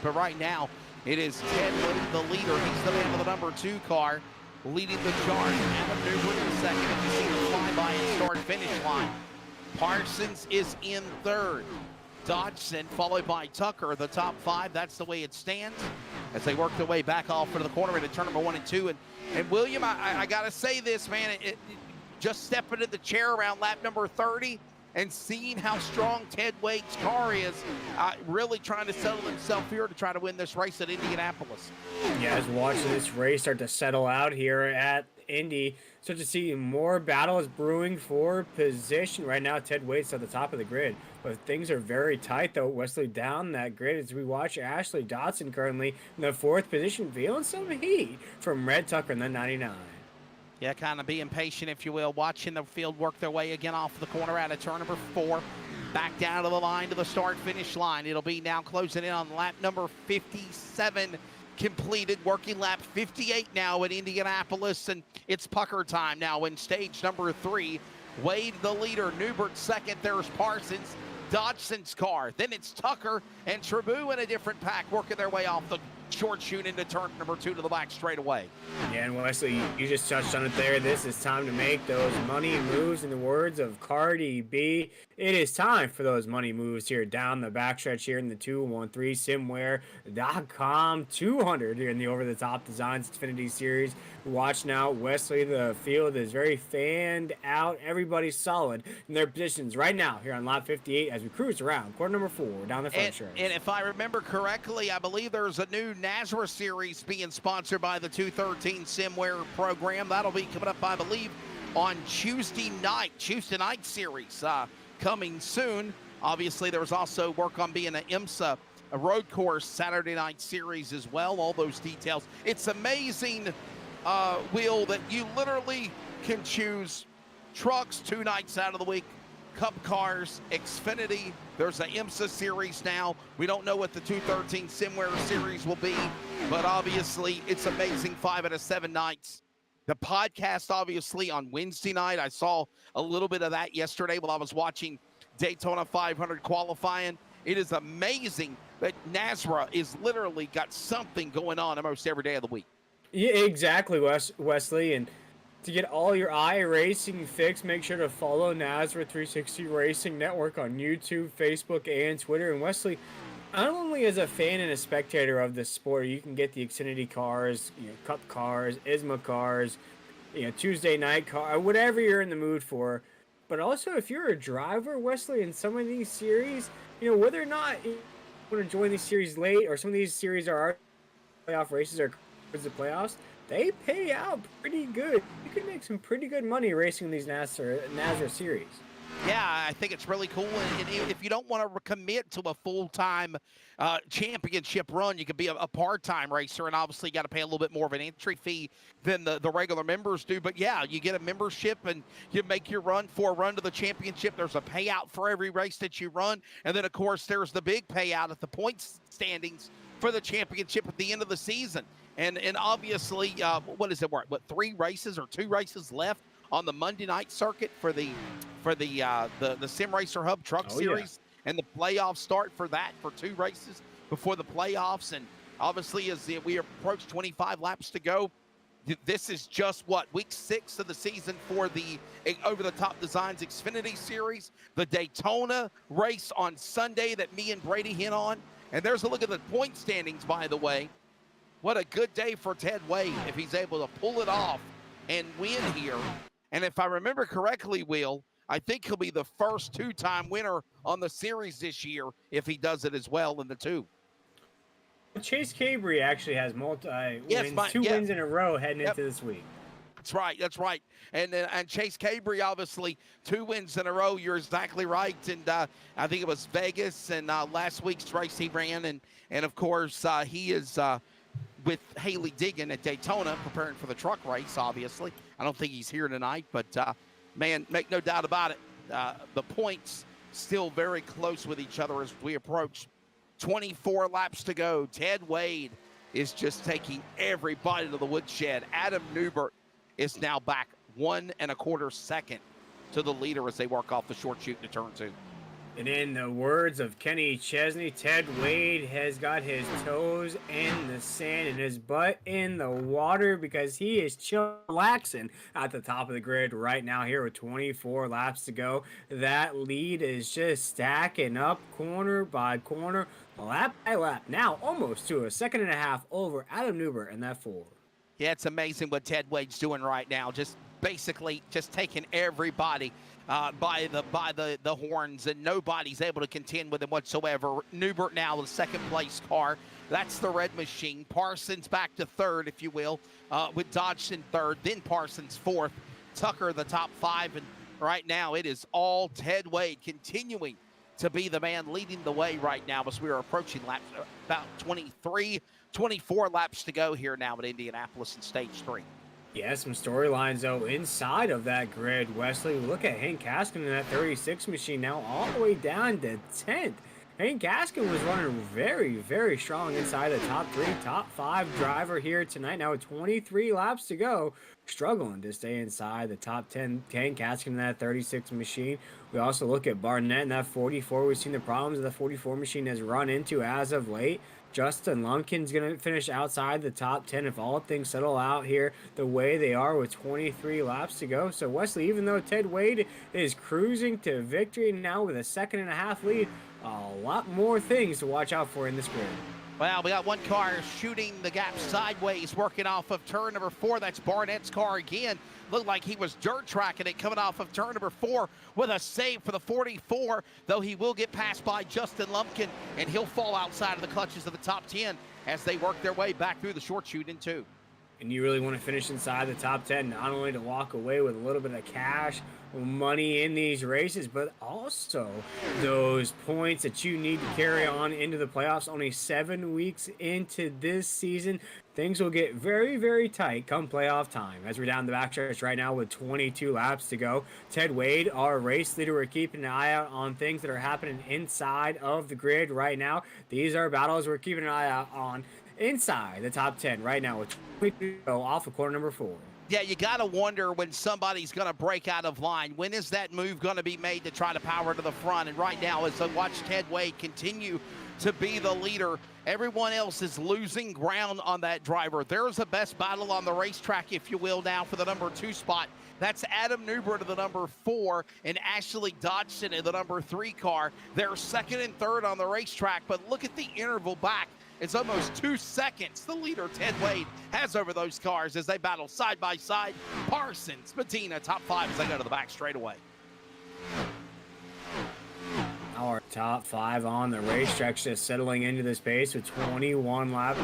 But right now, it is Ted Wade, the leader. He's the man with the number 2 car, leading the charge. Adam Newbert in second. As you see the flyby and start-finish line. Parsons is in 3rd. Dodson followed by Tucker, the top 5. That's the way it stands as they work their way back off into the corner into turn number 1 and 2. And William, I got to say this, man. Just stepping in the chair around lap number 30. And seeing how strong Ted Wade's car is, really trying to settle himself here to try to win this race at Indianapolis. Yeah, as watching this race start to settle out here at Indy, start to see more battles brewing for position. Right now, Ted Wade's at the top of the grid, but things are very tight, though, Wesley, down that grid as we watch Ashley Dodson currently in the 4th position, feeling some heat from Red Tucker in the 99. Yeah, kind of being patient, if you will, watching the field work their way again off the corner out of turn number 4. Back down to the line to the start-finish line. It'll be now closing in on lap number 57 completed. Working lap 58 now at Indianapolis, and it's pucker time now in stage number 3. Wade the leader, Newbert second. There's Parsons, Dodson's car. Then it's Tucker and Trabue in a different pack working their way off the short shoot into turn number 2 to the back straightaway. Yeah, and Wesley, you just touched on it there. This is time to make those money moves. In the words of Cardi B, it is time for those money moves here down the backstretch here in the 213 simware.com 200 here in the over-the-top designs Xfinity series. Watch now, Wesley, the field is very fanned out. Everybody's solid in their positions right now here on lap 58 as we cruise around quarter number 4 down the front stretch. And if I remember correctly, I believe there's a new Nazareth series being sponsored by the 213 Simware program. That'll be coming up, I believe, on Tuesday night series coming soon. Obviously, there was also work on being an IMSA a road course Saturday night series as well. All those details. It's amazing, Will, that you literally can choose trucks 2 nights out of the week, Cup cars, Xfinity. There's an IMSA series now. We don't know what the 213 Simware series will be, but obviously it's amazing 5 out of 7 nights. The podcast, obviously, on Wednesday night. I saw a little bit of that yesterday while I was watching Daytona 500 qualifying. It is amazing that Nazareth is literally got something going on almost every day of the week. Yeah, exactly, Wesley. And to get all your iRacing fix, make sure to follow Nazareth 360 Racing Network on YouTube, Facebook, and Twitter. And Wesley, not only as a fan and a spectator of this sport, you can get the Xfinity cars, Cup cars, ISMA cars, Tuesday night car, whatever you're in the mood for. But also, if you're a driver, Wesley, in some of these series, whether or not you want to join these series late or some of these series are playoff races or towards the playoffs, they pay out pretty good. You can make some pretty good money racing these Nazareth series. Yeah, I think it's really cool. And if you don't want to commit to a full-time championship run, you could be a part-time racer, and obviously you got to pay a little bit more of an entry fee than the regular members do. But yeah, you get a membership and you make your run for a run to the championship. There's a payout for every race that you run. And then, of course, there's the big payout at the points standings for the championship at the end of the season. And obviously, what is it? What, 3 races or 2 races left on the Monday night circuit for the Sim Racer Hub Truck Series, and the playoffs start for that for 2 races before the playoffs. And obviously, as we approach 25 laps to go, this is just week 6 of the season for the Over the Top Designs Xfinity Series. The Daytona race on Sunday that me and Brady hit on, and there's a look at the point standings. By the way, what a good day for Ted Wade if he's able to pull it off and win here. And if I remember correctly, Will, I think he'll be the first 2-time winner on the series this year if he does it as well in the 2. Chase Cabry actually has two wins in a row heading into this week. That's right. And Chase Cabry, obviously, 2 wins in a row. You're exactly right. And I think it was Vegas and last week's race he ran. And of course, he is with Haley Diggin at Daytona preparing for the truck race, obviously. I don't think he's here tonight, but, man, make no doubt about it. The points still very close with each other as we approach 24 laps to go. Ted Wade is just taking everybody to the woodshed. Adam Newbert is now back 1 1/4 second to the leader as they work off the short chute to turn 2. And in the words of Kenny Chesney, Ted Wade has got his toes in the sand and his butt in the water because he is chillaxing at the top of the grid right now here with 24 laps to go. That lead is just stacking up corner by corner, lap by lap. Now almost to a 1.5 seconds over Adam Newbert in that 4. Yeah, it's amazing what Ted Wade's doing right now. Just basically just taking everybody by the horns, and nobody's able to contend with him whatsoever. Newbert now the 2nd place car. That's the red machine. Parsons back to 3rd, if you will, with Dodgson 3rd, then Parsons 4th. Tucker the top 5, and right now it is all Ted Wade continuing to be the man leading the way right now as we are approaching laps about 24 laps to go here now at Indianapolis in stage 3. Yeah, some storylines, though, inside of that grid, Wesley. Look at Hank Gaskin in that 36 machine now all the way down to 10th. Hank Gaskin was running very, very strong inside the top 3, top 5 driver here tonight. Now with 23 laps to go, struggling to stay inside the top 10. Hank Gaskin in that 36 machine. We also look at Barnett in that 44. We've seen the problems the 44 machine has run into as of late. Justin Lumpkin's going to finish outside the top 10 if all things settle out here the way they are with 23 laps to go. So, Wesley, even though Ted Wade is cruising to victory now with a 1.5 seconds lead, a lot more things to watch out for in this grid. Well, we got one car shooting the gap sideways, working off of turn number 4. That's Barnett's car again. Looked like he was dirt tracking it coming off of turn number 4 with a save for the 44, though he will get passed by Justin Lumpkin, and he'll fall outside of the clutches of the top 10 as they work their way back through the short chute in 2. And you really want to finish inside the top 10, not only to walk away with a little bit of cash, money in these races, but also those points that you need to carry on into the playoffs. Only 7 weeks into this season, things will get very, very tight come playoff time. As we're down the backstretch right now with 22 laps to go, Ted Wade, our race leader, we're keeping an eye out on things that are happening inside of the grid right now. These are battles we're keeping an eye out on inside the top 10 right now with 22 off of corner number 4. Yeah, you got to wonder when somebody's going to break out of line. When is that move going to be made to try to power to the front? And right now, as I watch Ted Wade continue to be the leader, everyone else is losing ground on that driver. There's a best battle on the racetrack, if you will, now for the number 2 spot. That's Adam Newbert of the number 4 and Ashley Dodgson in the number 3 car. They're 2nd and 3rd on the racetrack, but look at the interval back. It's almost 2 seconds the leader, Ted Wade, has over those cars as they battle side by side. Parsons, Medina, top 5 as they go to the back straightaway. Our top 5 on the racetrack just settling into this pace with 21 laps.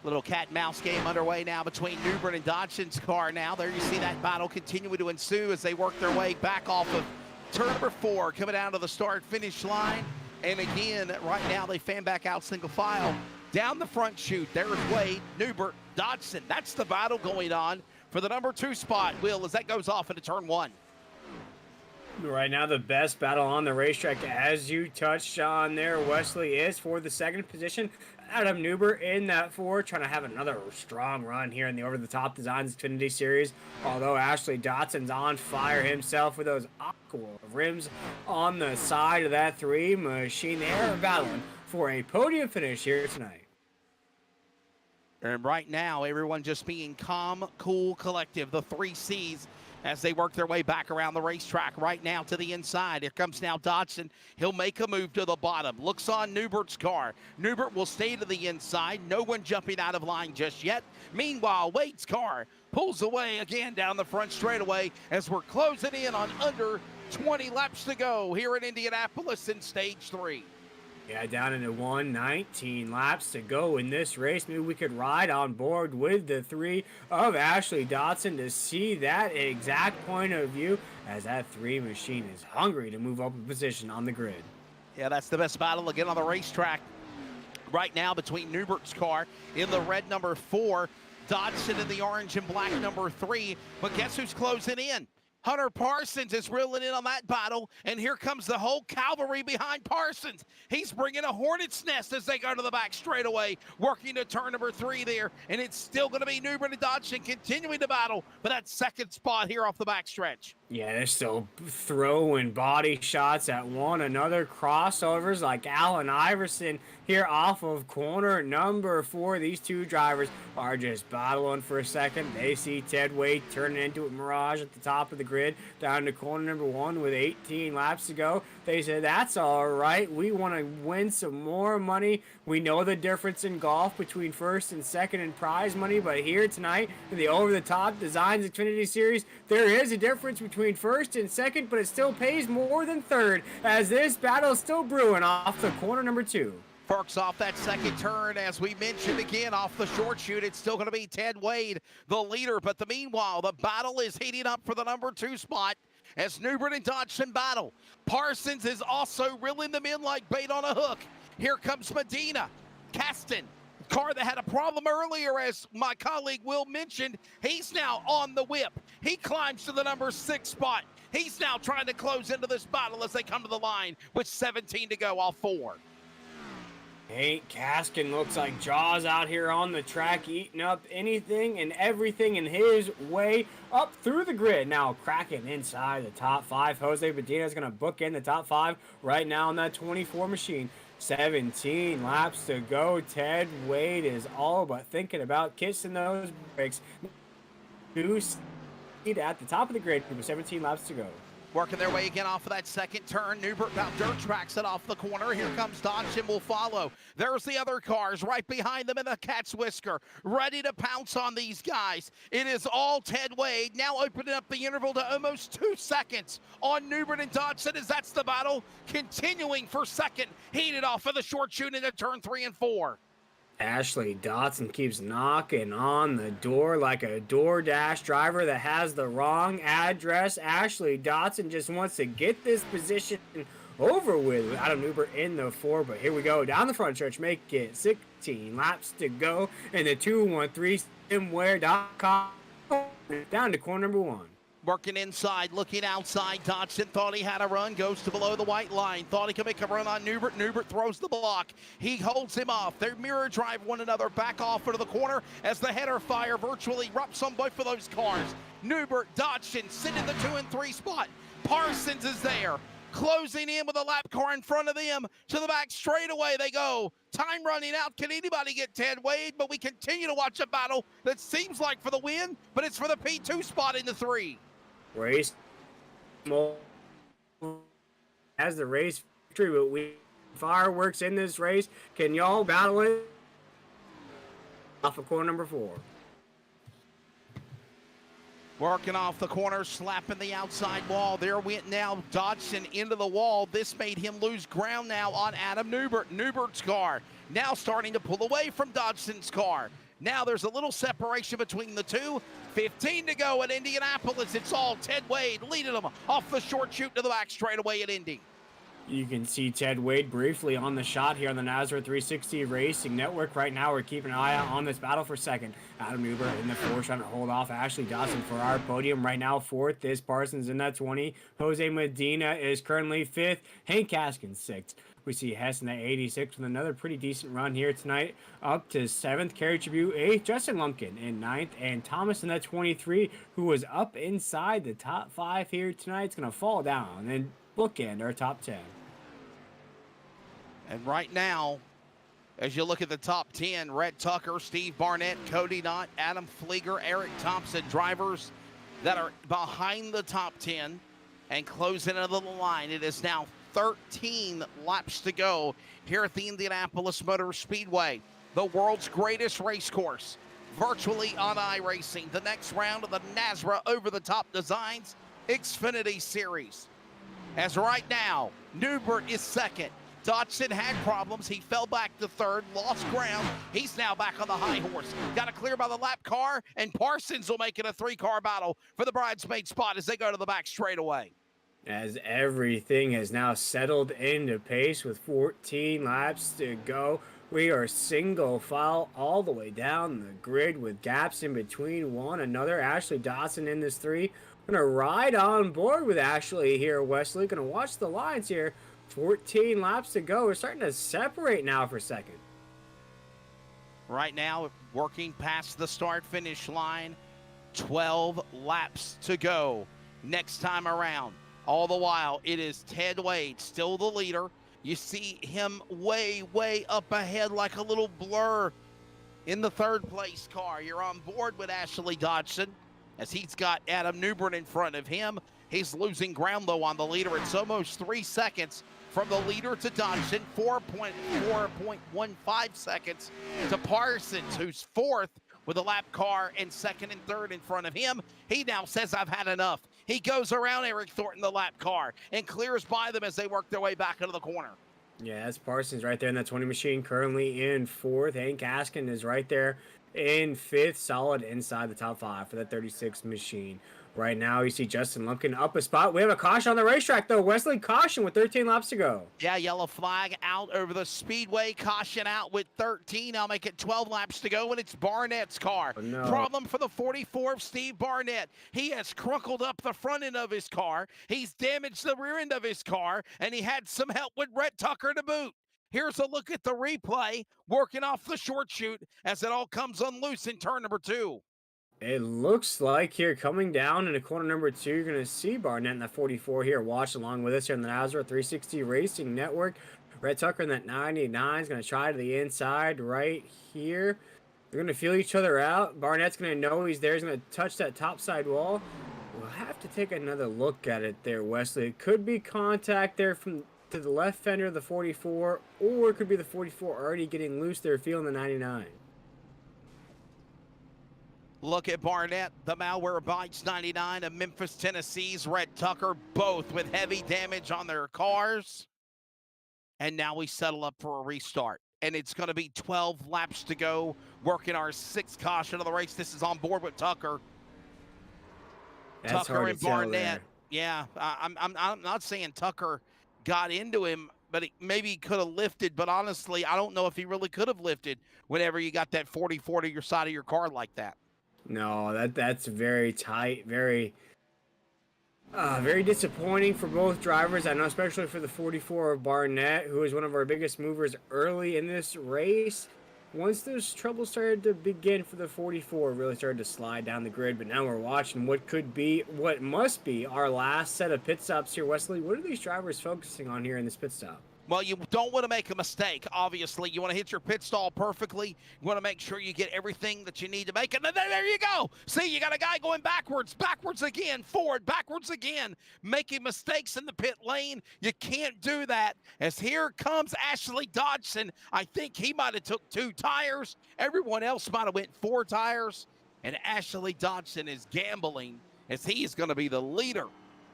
Little cat and mouse game underway now between Newbern and Dodgson's car now. There you see that battle continuing to ensue as they work their way back off of turn number 4, coming out of the start-finish line. And again, right now they fan back out single file. Down the front chute, there's Wade, Newbern, Dodson. That's the battle going on for the number 2 spot, Will, as that goes off into turn 1. Right now, the best battle on the racetrack, as you touched on there, Wesley, is for the 2nd position. Adam Newbern in that 4, trying to have another strong run here in the over-the-top Designs Xfinity Series. Although Ashley Dotson's on fire himself with those aqua rims on the side of that 3 machine. They are battling for a podium finish here tonight. And right now, everyone just being calm, cool, collective. The 3 C's as they work their way back around the racetrack right now to the inside. Here comes now Dodson. He'll make a move to the bottom. Looks on Newbert's car. Newbert will stay to the inside. No one jumping out of line just yet. Meanwhile, Wade's car pulls away again down the front straightaway as we're closing in on under 20 laps to go here in Indianapolis in stage 3. Yeah, down into 119 laps to go in this race. Maybe we could ride on board with the 3 of Ashley Dodson to see that exact point of view as that 3 machine is hungry to move up a position on the grid. Yeah, that's the best battle again on the racetrack right now between Newbert's car in the red number 4, Dodson in the orange and black number 3. But guess who's closing in? Hunter Parsons is reeling in on that battle, and here comes the whole cavalry behind Parsons. He's bringing a hornet's nest as they go to the back straightaway, working to turn number 3 there, and it's still going to be Newbern and Dodson continuing to battle for that 2nd spot here off the backstretch. Yeah, they're still throwing body shots at one another. Crossovers like Allen Iverson here off of corner number 4. These 2 drivers are just battling for a second. They see Ted Wade turning into a mirage at the top of the grid down to corner number 1 with 18 laps to go. They said, that's all right. We want to win some more money. We know the difference in golf between 1st and 2nd in prize money, but here tonight in the over-the-top Designs Xfinity Series, there is a difference between 1st and 2nd, but it still pays more than 3rd as this battle is still brewing off the corner number 2. Forks off that 2nd turn, as we mentioned again, off the short chute. It's still going to be Ted Wade, the leader. But meanwhile, the battle is heating up for the number 2 spot as Newbern and Dodson battle. Parsons is also reeling them in like bait on a hook. Here comes Medina. Caston, car that had a problem earlier, as my colleague Will mentioned, he's now on the whip. He climbs to the number 6 spot. He's now trying to close into this battle as they come to the line with 17 to go off 4. Hank Caskin looks like Jaws out here on the track, eating up anything and everything in his way up through the grid. Now cracking inside the top 5. Jose Medina is going to book in the top 5 right now on that 24 machine. 17 laps to go. Ted Wade is all but thinking about kissing those brakes. 2 seed at the top of the grid with 17 laps to go. Working their way again off of that 2nd turn. Newbert about dirt tracks it off the corner. Here comes Dodson, will follow. There's the other cars right behind them in the cat's whisker, ready to pounce on these guys. It is all Ted Wade, now opening up the interval to almost 2 seconds on Newbert and Dodson, as that's the battle continuing for 2nd. Heated off of the short chute into turn 3 and 4. Ashley Dodson keeps knocking on the door like a DoorDash driver that has the wrong address. Ashley Dodson just wants to get this position over with Adam Newbert in the 4, but here we go down the front stretch. Make it 16 laps to go in the 213simware.com down to corner number 1. Working inside, looking outside. Dodson thought he had a run, goes to below the white line. Thought he could make a run on Newbert. Newbert throws the block. He holds him off. They mirror drive one another back off into the corner as the header fire virtually erupts on both of those cars. Newbert, Dodson sit in the 2 and 3 spot. Parsons is there, closing in with a lap car in front of them. To the back straightaway they go. Time running out. Can anybody get Ted Wade? But we continue to watch a battle that seems like for the win, but it's for the P2 spot in the 3. Race as the race victory, but we fireworks in this race. Can y'all battle it off of corner number 4? Working off the corner, slapping the outside wall. There went now Dodson into the wall. This made him lose ground now on Adam Newbert. Newbert's car now starting to pull away from Dodson's car. Now there's a little separation between the two. 15 to go at Indianapolis. It's all Ted Wade leading them off the short chute to the back straightaway at Indy. You can see Ted Wade briefly on the shot here on the NASRA 360 Racing Network. Right now, we're keeping an eye out on this battle for second. Adam Newber in the fourth, trying to hold off Ashley Dawson for our podium. Right now, fourth is Parsons in that 20. Jose Medina is currently fifth. Hank Haskins sixth. We see Hess in that 86 with another pretty decent run here tonight. Up to seventh, Kerry Tribute eighth, Justin Lumpkin in ninth, and Thomas in that 23, who was up inside the top 5 here tonight. It's going to fall down and bookend our top 10. And right now, as you look at the top 10, Rhett Tucker, Steve Barnett, Cody Knott, Adam Flieger, Eric Thompson, drivers that are behind the top 10 and closing into the line. It is now 13 laps to go here at the Indianapolis Motor Speedway, the world's greatest race course, virtually on iRacing. The next round of the NASRA Over the Top Designs Xfinity Series. As right now, Newbert is second. Dodson had problems. He fell back to third, lost ground. He's now back on the high horse. Got to clear by the lap car, and Parsons will make it a 3-car battle for the bridesmaid spot as they go to the back straightaway. As everything has now settled into pace with 14 laps to go, we are single file all the way down the grid with gaps in between one another. Ashley Dawson in this 3. Gonna ride on board with Ashley here, Wesley. Gonna watch the lines here. 14 laps to go. We're starting to separate now for second. Right now, working past the start-finish line. 12 laps to go next time around. All the while, it is Ted Wade, still the leader. You see him way, way up ahead like a little blur in the third place car. You're on board with Ashley Dodson as he's got Adam Newbern in front of him. He's losing ground, though, on the leader. It's almost 3 seconds from the leader to Dodson, 4.15 seconds to Parsons, who's fourth with a lap car and second and third in front of him. He now says, I've had enough. He goes around Eric Thornton, the lap car, and clears by them as they work their way back into the corner. Yeah, that's Parsons right there in that 20 machine, currently in fourth. Hank Askin is right there in fifth, solid inside the top 5 for that 36 machine. Right now, you see Justin Lumpkin up a spot. We have a caution on the racetrack, though. Wesley, caution with 13 laps to go. Yeah, yellow flag out over the Speedway. Caution out with 13. I'll make it 12 laps to go, and it's Barnett's car. Oh, no. Problem for the 44 of Steve Barnett. He has crunkled up the front end of his car. He's damaged the rear end of his car, and he had some help with Rhett Tucker to boot. Here's a look at the replay, working off the short chute as it all comes unloose in turn number 2. It looks like here coming down into corner number 2, you're going to see Barnett in that 44 here. Watch along with us here on the NASRA 360 Racing Network. Rhett Tucker in that 99 is going to try to the inside right here. They're going to feel each other out. Barnett's going to know he's there. He's going to touch that top side wall. We'll have to take another look at it there, Wesley. It could be contact there from to the left fender of the 44, or it could be the 44 already getting loose there, feeling the 99. Look at Barnett, the Malware Bites 99 of Memphis, Tennessee's Rhett Tucker, both with heavy damage on their cars. And now we settle up for a restart. And it's going to be 12 laps to go, working our 6th caution of the race. This is on board with Tucker. That's Tucker hard and to tell Barnett. there. Yeah, I'm not saying Tucker got into him, but maybe he could have lifted. But honestly, I don't know if he really could have lifted whenever you got that 44 to your side of your car like that. No, that's very tight, very disappointing for both drivers. I know, especially for the 44 of Barnett, who is one of our biggest movers early in this race. Once those troubles started to begin for the 44, really started to slide down the grid. But now we're watching what must be our last set of pit stops here. Wesley, what are these drivers focusing on here in this pit stop? Well, you don't want to make a mistake, obviously. You want to hit your pit stall perfectly. You want to make sure you get everything that you need to make it. And there you go. See, you got a guy going backwards again, forward, backwards again, making mistakes in the pit lane. You can't do that. As here comes Ashley Dodson. I think he might have took 2 tires. Everyone else might have went 4 tires. And Ashley Dodson is gambling as he is going to be the leader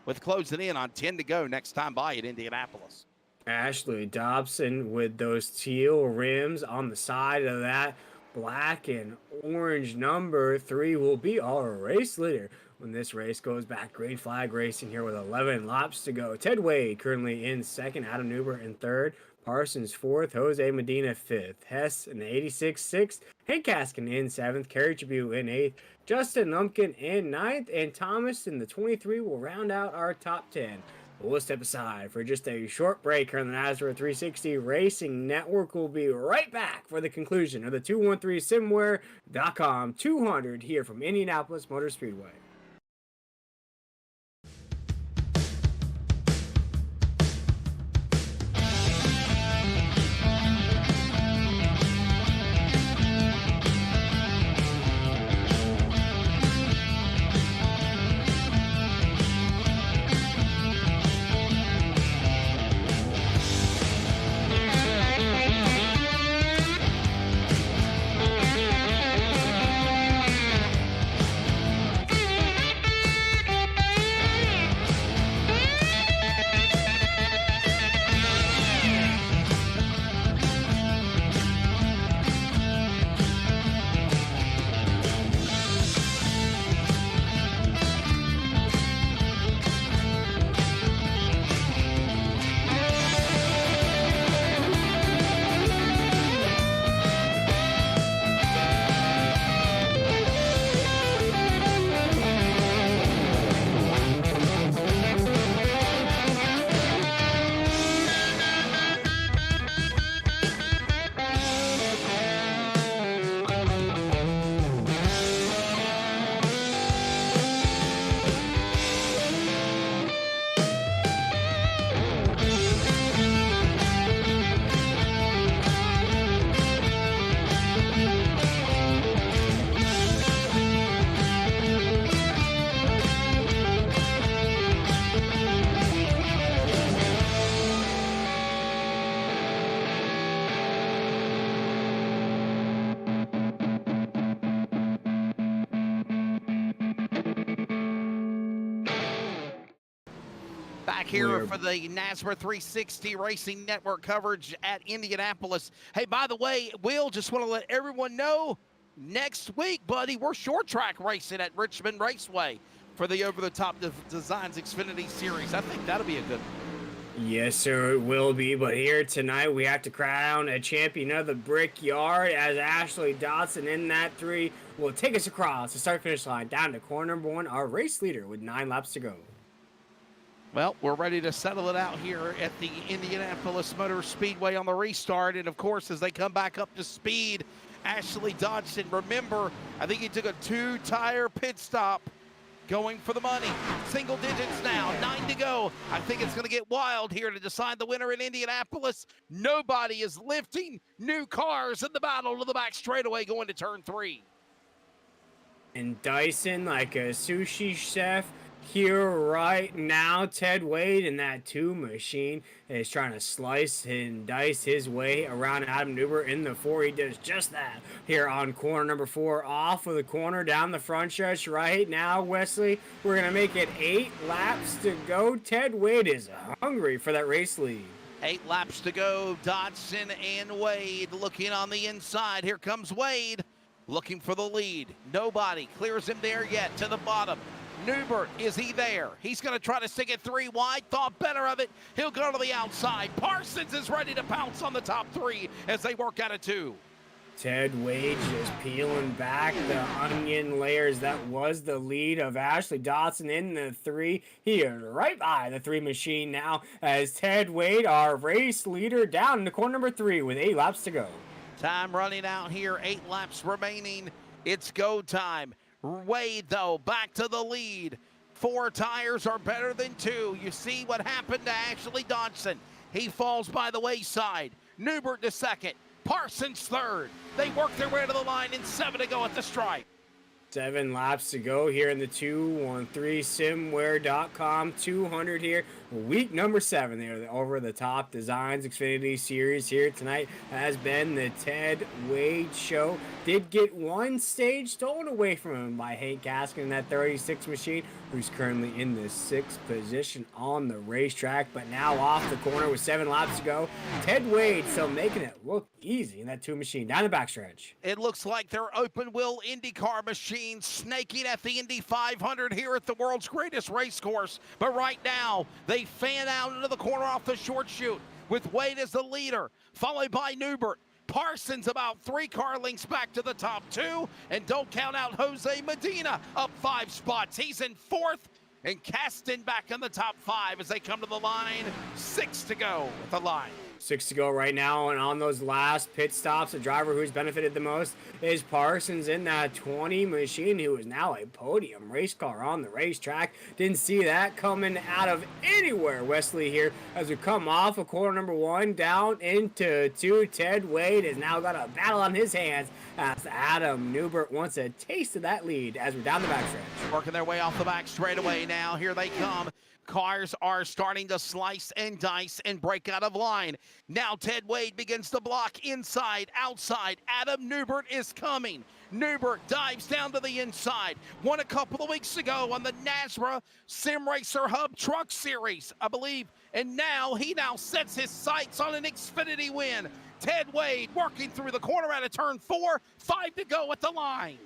with closing in on 10 to go next time by at Indianapolis. Ashley Dobson with those teal rims on the side of that black and orange number 3 will be our race leader when this race goes back. Green flag racing here with 11 laps to go. Ted Wade currently in second, Adam Newbert in third, Parsons fourth, Jose Medina fifth, Hess in 86 sixth, Hank Caskin in seventh, Kerry Tribute in eighth, Justin Lumpkin in ninth, and Thomas in the 23 will round out our top 10. We'll step aside for just a short break here on the NASRA 360 Racing Network. We'll be right back for the conclusion of the 213simware.com 200 here from Indianapolis Motor Speedway. Back here for the NASRA 360 Racing Network coverage at Indianapolis. Hey, by the way, Will, just want to let everyone know, next week, buddy, we're short track racing at Richmond Raceway for the Over the Top Designs Xfinity Series. I think that'll be a good one. Yes, sir, it will be. But here tonight, we have to crown a champion of the Brickyard as Ashley Dotson in that 3 will take us across the start-finish line down to corner number 1, our race leader with 9 laps to go. Well, we're ready to settle it out here at the Indianapolis Motor Speedway on the restart. And, of course, as they come back up to speed, Ashley Dodson, remember, I think he took a 2-tire pit stop going for the money. Single digits now, 9 to go. I think it's going to get wild here to decide the winner in Indianapolis. Nobody is lifting new cars in the battle to the back straightaway going to turn 3. And Dyson, like a sushi chef, here right now, Ted Wade in that 2 machine is trying to slice and dice his way around Adam Newbert in the 4. He does just that here on corner number 4, off of the corner down the front stretch right now. Wesley, we're going to make it 8 laps to go. Ted Wade is hungry for that race lead. 8 laps to go. Dodson and Wade looking on the inside. Here comes Wade looking for the lead. Nobody clears him there yet to the bottom. Newbert, is he there? He's going to try to stick it 3 wide. Thought better of it. He'll go to the outside. Parsons is ready to pounce on the top 3 as they work out of 2. Ted Wade just peeling back the onion layers. That was the lead of Ashley Dotson in the 3. He is right by the 3 machine now as Ted Wade, our race leader, down into corner number 3 with 8 laps to go. Time running out here. 8 laps remaining. It's go time. Wade, though, back to the lead. 4 tires are better than 2. You see what happened to Ashley Dodson. He falls by the wayside. Newbert to second. Parsons third. They work their way to the line in 7 to go at the stripe. 7 laps to go here in the 213simware.com 200 here. Week number 7 there. The Over the Top Designs Xfinity Series here tonight has been the Ted Wade Show. Did get one stage stolen away from him by Hank Gaskin in that 36 machine, who's currently in the 6th position on the racetrack. But now off the corner with 7 laps to go. Ted Wade still making it look easy in that 2 machine down the backstretch. It looks like their open wheel IndyCar machine snaking at the Indy 500 here at the world's greatest race course. But right now, they fan out into the corner off the short chute with Wade as the leader, followed by Newbert. Parsons about 3 car lengths back to the top 2, and don't count out Jose Medina up 5 spots. He's in 4th, and Caston back in the top 5 as they come to the line. 6 to go at the line. 6 to go right now, and on those last pit stops, the driver who's benefited the most is Parsons in that 20 machine, who is now a podium race car on the racetrack. Didn't see that coming out of anywhere, Wesley, here as we come off of corner number 1 down into 2. Ted Wade has now got a battle on his hands as Adam Newbert wants a taste of that lead as we're down the backstretch. Working their way off the back straightaway now. Here they come. Cars are starting to slice and dice and break out of line. Now Ted Wade begins to block inside, outside. Adam Newbert is coming. Newbert dives down to the inside. Won a couple of weeks ago on the NASRA Sim Racer Hub Truck Series, I believe. And now he sets his sights on an Xfinity win. Ted Wade working through the corner out of turn 4. 5 to go at the line.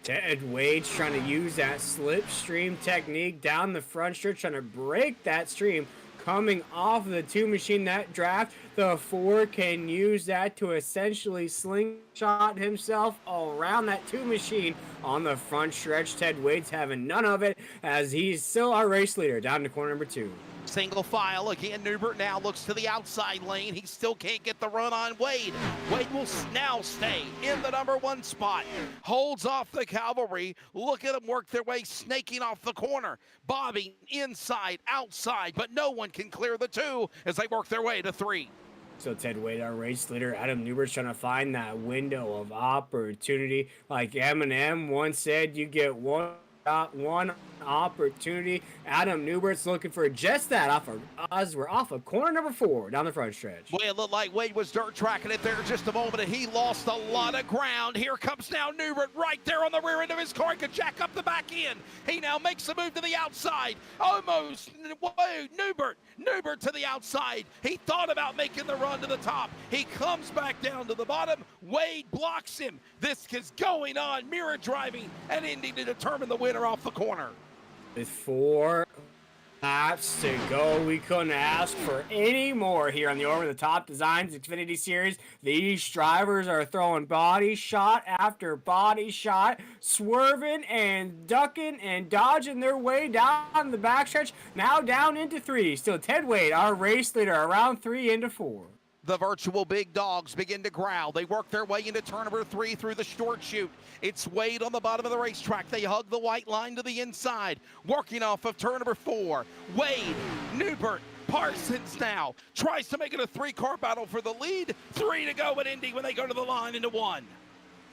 Ted Wade's trying to use that slipstream technique down the front stretch, trying to break that stream coming off of the 2 machine. That draft, the 4 can use that to essentially slingshot himself around that 2 machine on the front stretch. Ted Wade's having none of it as he's still our race leader down to corner number 2. Single file again. Newbert now looks to the outside lane. He still can't get the run on Wade. Wade will now stay in the number 1 spot. Holds off the cavalry. Look at them work their way, snaking off the corner. Bobbing inside, outside, but no one can clear the 2 as they work their way to 3. So Ted Wade, our race leader. Adam Newbert's trying to find that window of opportunity. Like Eminem once said, you get one opportunity. Adam Newbert's looking for just that off of we're off of corner number 4 down the front stretch. Well, it looked like Wade was dirt tracking it there just a moment, and he lost a lot of ground. Here comes now Newbert right there on the rear end of his car. He could jack up the back end. He now makes a move to the outside. Almost Wade, Newbert to the outside. He thought about making the run to the top. He comes back down to the bottom. Wade blocks him. This is going on. Mirror driving and Indy to determine the winner off the corner. With 4 laps to go, we couldn't ask for any more here on the Over the Top Designs Xfinity Series. These drivers are throwing body shot after body shot, swerving and ducking and dodging their way down the backstretch, now down into 3. Still Ted Wade, our race leader, around 3 into 4. The virtual big dogs begin to growl. They work their way into turn number 3 through the short chute. It's Wade on the bottom of the racetrack. They hug the white line to the inside, working off of turn number 4. Wade, Newbert, Parsons now tries to make it a 3-car battle for the lead. 3 to go at Indy when they go to the line into 1.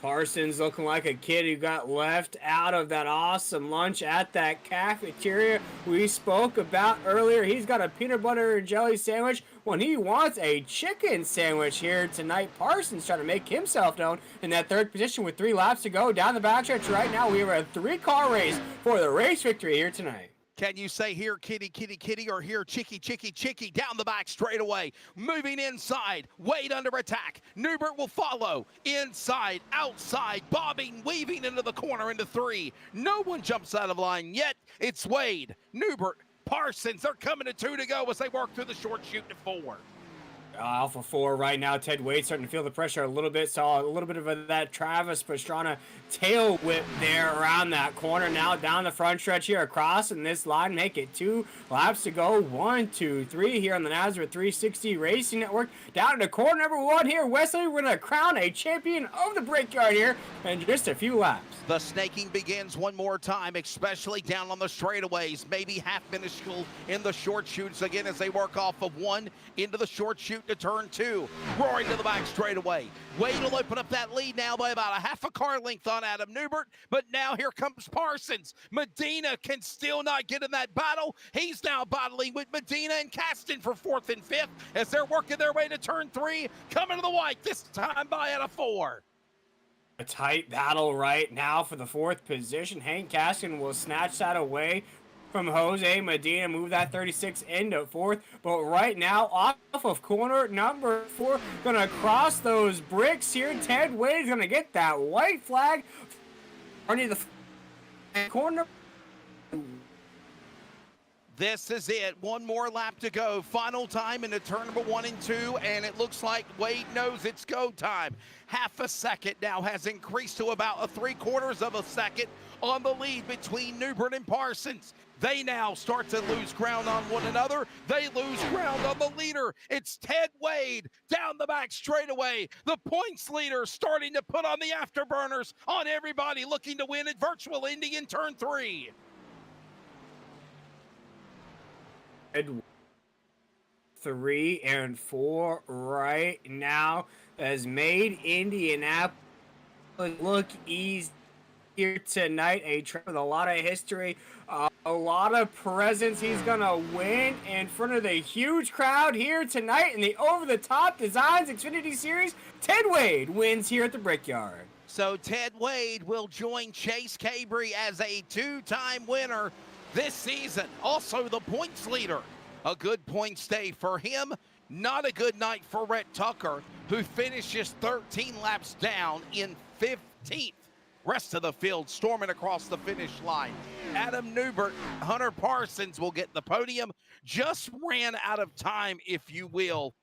Parsons looking like a kid who got left out of that awesome lunch at that cafeteria we spoke about earlier. He's got a peanut butter and jelly sandwich when he wants a chicken sandwich here tonight. Parsons trying to make himself known in that 3rd position with 3 laps to go down the backstretch. Right now we have a 3-car race for the race victory here tonight. Can you say here, kitty, kitty, kitty, or here, chicky, chicky, chicky, down the back straightaway. Moving inside, Wade under attack. Newbert will follow. Inside, outside, bobbing, weaving into the corner into 3. No one jumps out of line yet. It's Wade, Newbert, Parsons. They're coming to 2 to go as they work through the short chute to 4. Alpha 4 right now. Ted Wade starting to feel the pressure a little bit. Saw a little bit of that Travis Pastrana tail whip there around that corner. Now down the front stretch here across in this line. Make it 2 laps to go. 1, 2, 3 here on the NASRA 360 Racing Network. Down to corner number 1 here. Wesley, we're going to crown a champion of the Brickyard here in just a few laps. The snaking begins one more time, especially down on the straightaways. Maybe half minuscule in the short chutes again as they work off of 1 into the short chute to turn 2. Roaring to the back straightaway. Wade will open up that lead now by about a half a car length on Adam Newbert, but now here comes Parsons. Medina can still not get in that battle. He's now battling with Medina and Caston for 4th and 5th as they're working their way to turn 3, coming to the white, this time by out of 4. A tight battle right now for the 4th position. Hank Caston will snatch that away from Jose Medina, move that 36 into 4th, but right now off of corner number 4, gonna cross those bricks here. Ted Wade's gonna get that white flag underneath the corner. This is it. One more lap to go. Final time into turn number 1 and 2, and it looks like Wade knows it's go time. Half a second now has increased to about a 3/4 of a second on the lead between Newbert and Parsons. They now start to lose ground on one another. They lose ground on the leader. It's Ted Wade down the back straightaway. The points leader starting to put on the afterburners on everybody looking to win at Virtual Indy in turn 3. 3 and 4 right now has made Indianapolis look easy here tonight. A trip with a lot of history, a lot of presence. He's gonna win in front of the huge crowd here tonight in the over-the-top Designs Xfinity Series. Ted Wade wins here at the Brickyard. So Ted Wade will join Chase Cabry as a 2-time winner this season. Also the points leader. A good points day for him. Not a good night for Rhett Tucker, who finishes 13 laps down in 15th. Rest of the field storming across the finish line. Adam Newbert, Hunter Parsons will get the podium. Just ran out of time, if you will.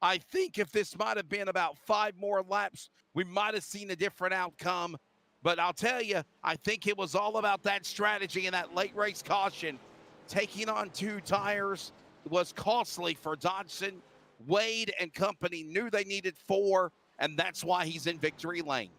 I think if this might have been about 5 more laps, we might have seen a different outcome. But I'll tell you, I think it was all about that strategy and that late race caution. Taking on 2 tires was costly for Dodson. Wade and company knew they needed 4, and that's why he's in victory lane.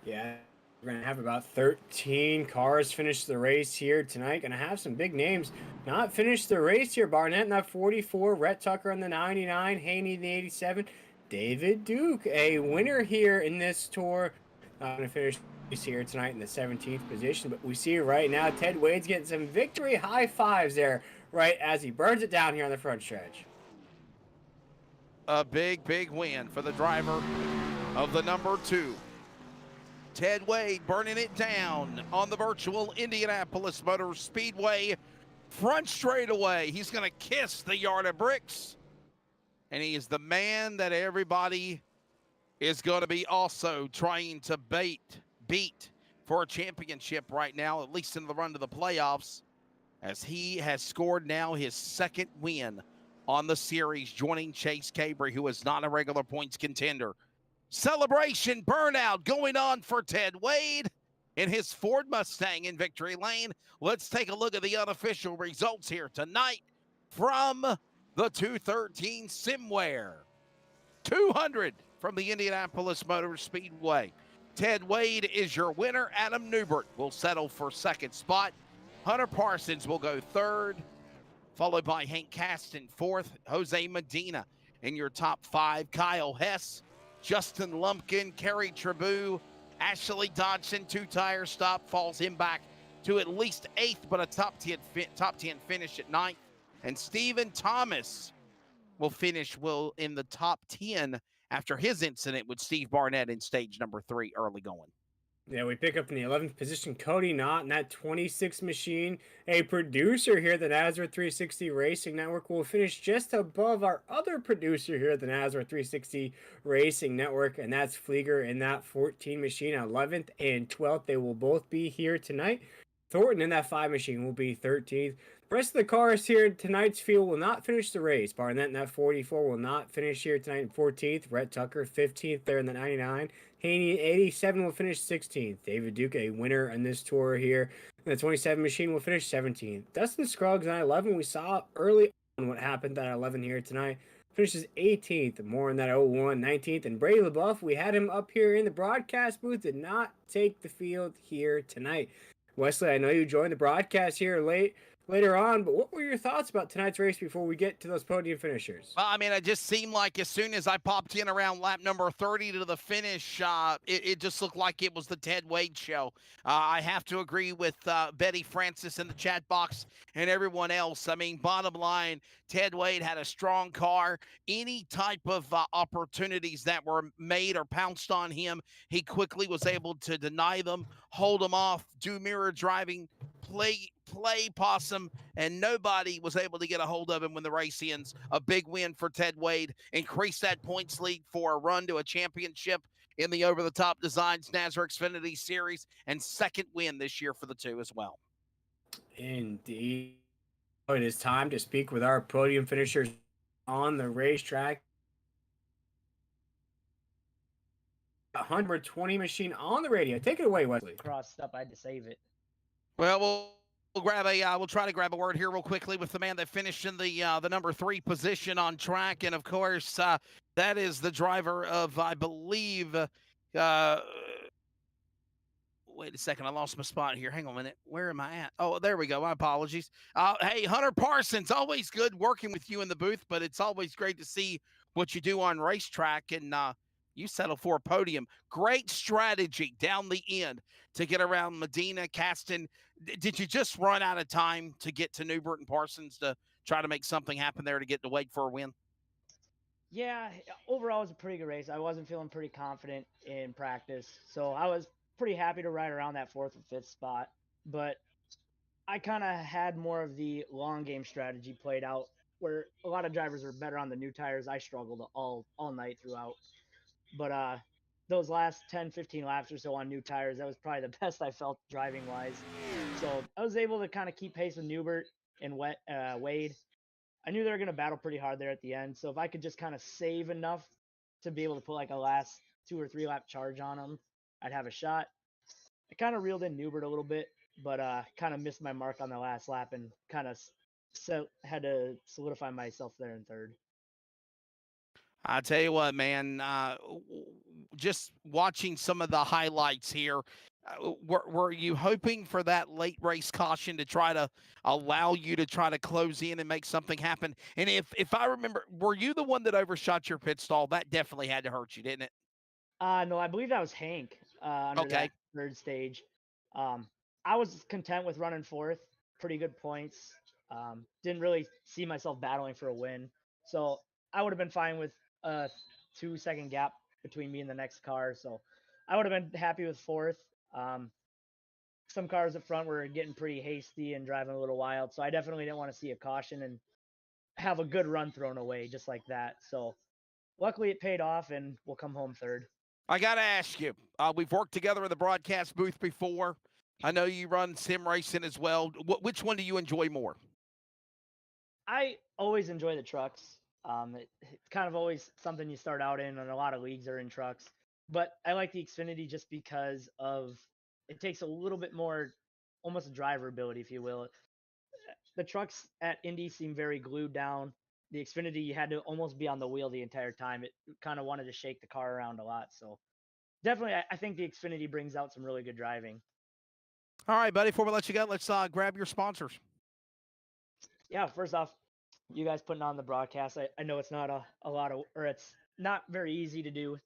Yeah, we're going to have about 13 cars finish the race here tonight. Going to have some big names not finish the race here. Barnett in that 44, Rhett Tucker in the 99, Haney in the 87, David Duke, a winner here in this tour. Not going to finish here tonight in the 17th position, but we see right now Ted Wade's getting some victory high fives there right as he burns it down here on the front stretch. A big, big win for the driver of the number 2. Ted Wade burning it down on the virtual Indianapolis Motor Speedway front straightaway. He's going to kiss the yard of bricks, and he is the man that everybody is going to be also trying to beat for a championship right now, at least in the run to the playoffs, as he has scored now his 2nd win on the series, joining Chase Cabry, who is not a regular points contender. Celebration burnout going on for Ted Wade in his Ford Mustang in victory lane. Let's take a look at the unofficial results here tonight from the 213 Simware. 200 from the Indianapolis Motor Speedway. Ted Wade is your winner. Adam Newbert will settle for 2nd spot. Hunter Parsons will go 3rd, followed by Hank Caston 4th. Jose Medina in your top 5. Kyle Hess, Justin Lumpkin, Kerry Trabue, Ashley Dodson, 2-tire stop, falls him back to at least 8th, but a top 10 finish at 9th. And Stephen Thomas will finish in the top 10 after his incident with Steve Barnett in stage number 3 early going. Yeah, we pick up in the 11th position Cody Knott in that 26 machine. A producer here at the NASRA 360 Racing Network will finish just above our other producer here at the NASRA 360 Racing Network, and that's Flieger in that 14 machine. 11th and 12th, they will both be here tonight. Thornton in that 5 machine will be 13th. The rest of the cars here in tonight's field will not finish the race. Barnett in that 44 will not finish here tonight in 14th. Rhett Tucker 15th there in the 99. Haney 87 will finish 16th. David Duke, a winner in this tour here. And the 27 machine will finish 17th. Dustin Scruggs on 11, we saw early on what happened at 11 here tonight. Finishes 18th. More in that 01, 19th. And Brady LaBeouf, we had him up here in the broadcast booth, did not take the field here tonight. Wesley, I know you joined the broadcast here late later on. But what were your thoughts about tonight's race before we get to those podium finishers? Well, I mean, it just seemed like as soon as I popped in around lap number 30 to the finish, it just looked like it was the Ted Wade show. I have to agree with Betty Francis in the chat box and everyone else. I mean, bottom line, Ted Wade had a strong car. Any type of opportunities that were made or pounced on him, he quickly was able to deny them, hold them off, do mirror driving, play possum, and nobody was able to get a hold of him when the race ends. A big win for Ted Wade, increase that points lead for a run to a championship in the Over the Top Designs NASCAR Xfinity Series, and second win this year for the two as well. Indeed. It is time to speak with our podium finishers on the racetrack. 120 machine on the radio. Take it away, Wesley. Crossed up, I had to save it. Well, we'll grab a we'll try to grab a word here real quickly with the man that finished in the number 3 position on track, and of course that is the driver of, I believe, wait a second, I lost my spot here. Hang on a minute. Where am I at? Oh, there we go. My apologies. Hey, Hunter Parsons, always good working with you in the booth, but it's always great to see what you do on racetrack, and you settle for a podium. Great strategy down the end to get around Medina, Caston. Did you just run out of time to get to Newbert and Parsons to try to make something happen there to get to Wade for a win? Yeah, overall it was a pretty good race. I wasn't feeling pretty confident in practice, so I was pretty happy to ride around that 4th or 5th spot. But I kind of had more of the long game strategy played out, where a lot of drivers are better on the new tires. I struggled all night throughout. But those last 10, 15 laps or so on new tires, that was probably the best I felt driving wise. So I was able to kind of keep pace with Newbert and Wade. I knew they were going to battle pretty hard there at the end. So if I could just kind of save enough to be able to put like a last 2 or 3 lap charge on them, I'd have a shot. I kind of reeled in Newbert a little bit, but kind of missed my mark on the last lap and kind of had to solidify myself there in 3rd. I tell you what, man, just watching some of the highlights here, were you hoping for that late race caution to try to allow you to try to close in and make something happen? And if I remember, were you the one that overshot your pit stall? That definitely had to hurt you, didn't it? No, I believe that was Hank under Okay. that 3rd stage. I was content with running 4th, pretty good points. Didn't really see myself battling for a win. So I would have been fine with a 2-second gap between me and the next car. So I would have been happy with 4th. Some cars up front were getting pretty hasty and driving a little wild. So I definitely didn't want to see a caution and have a good run thrown away just like that. So luckily it paid off and we'll come home 3rd. I got to ask you, we've worked together in the broadcast booth before. I know you run sim racing as well. Which one do you enjoy more? I always enjoy the trucks. It's kind of always something you start out in, and a lot of leagues are in trucks. But I like the Xfinity just because of it takes a little bit more, almost a driver ability, if you will. The trucks at Indy seem very glued down. The Xfinity, you had to almost be on the wheel the entire time. It kind of wanted to shake the car around a lot. So definitely, I think the Xfinity brings out some really good driving. All right, buddy, before we let you go, let's grab your sponsors. Yeah, first off, you guys putting on the broadcast. I know it's not a lot of, or it's not very easy to do.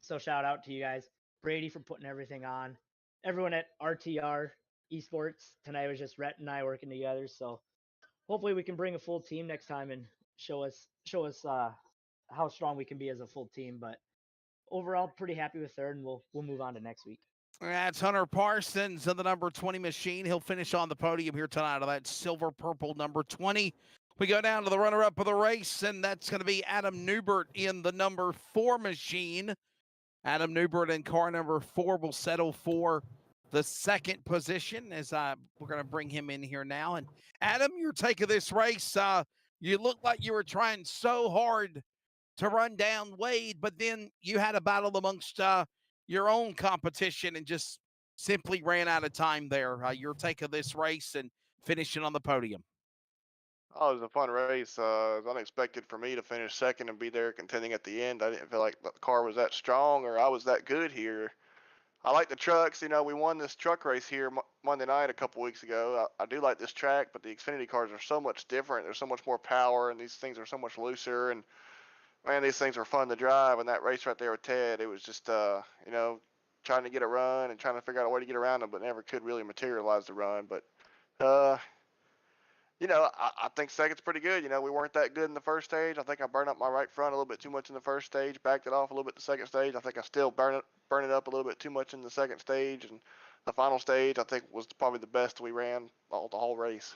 So shout out to you guys. Brady for putting everything on. Everyone at RTR Esports. Tonight was just Rhett and I working together. So hopefully we can bring a full team next time and show us how strong we can be as a full team. But overall, pretty happy with 3rd, and we'll move on to next week. That's Hunter Parsons of the number 20 machine. He'll finish on the podium here tonight of that silver purple number 20. We go down to the runner-up of the race, and that's going to be Adam Newbert in the number 4 machine. Adam Newbert in car number 4 will settle for the 2nd position as we're going to bring him in here now. And Adam, your take of this race, you look like you were trying so hard to run down Wade, but then you had a battle amongst your own competition and just simply ran out of time there. Your take of this race and finishing on the podium. Oh, it was a fun race. It was unexpected for me to finish 2nd and be there contending at the end. I didn't feel like the car was that strong or I was that good here. I like the trucks. You know, we won this truck race here Monday night a couple weeks ago. I do like this track, but the Xfinity cars are so much different. There's so much more power, and these things are so much looser. And man, these things are fun to drive. And that race right there with Ted, it was just, you know, trying to get a run and trying to figure out a way to get around him, but never could really materialize the run. But, you know, I think second's pretty good. You know, we weren't that good in the first stage. I think I burned up my right front a little bit too much in the first stage, backed it off a little bit the second stage. I think I still burn it up a little bit too much in the second stage. And the final stage, I think, was probably the best we ran the whole race.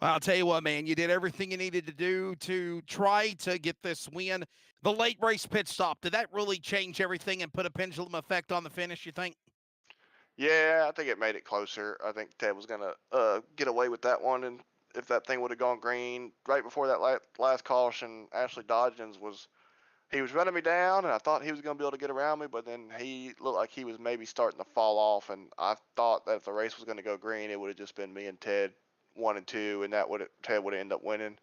Well, I'll tell you what, man, you did everything you needed to do to try to get this win. The late race pit stop, did that really change everything and put a pendulum effect on the finish, you think? Yeah, I think it made it closer. I think Ted was gonna get away with that one, and if that thing would have gone green right before that last caution, Ashley Dodgens was running me down, and I thought he was gonna be able to get around me, but then he looked like he was maybe starting to fall off, and I thought that if the race was gonna go green, it would have just been me and Ted 1 and 2, and Ted would end up winning,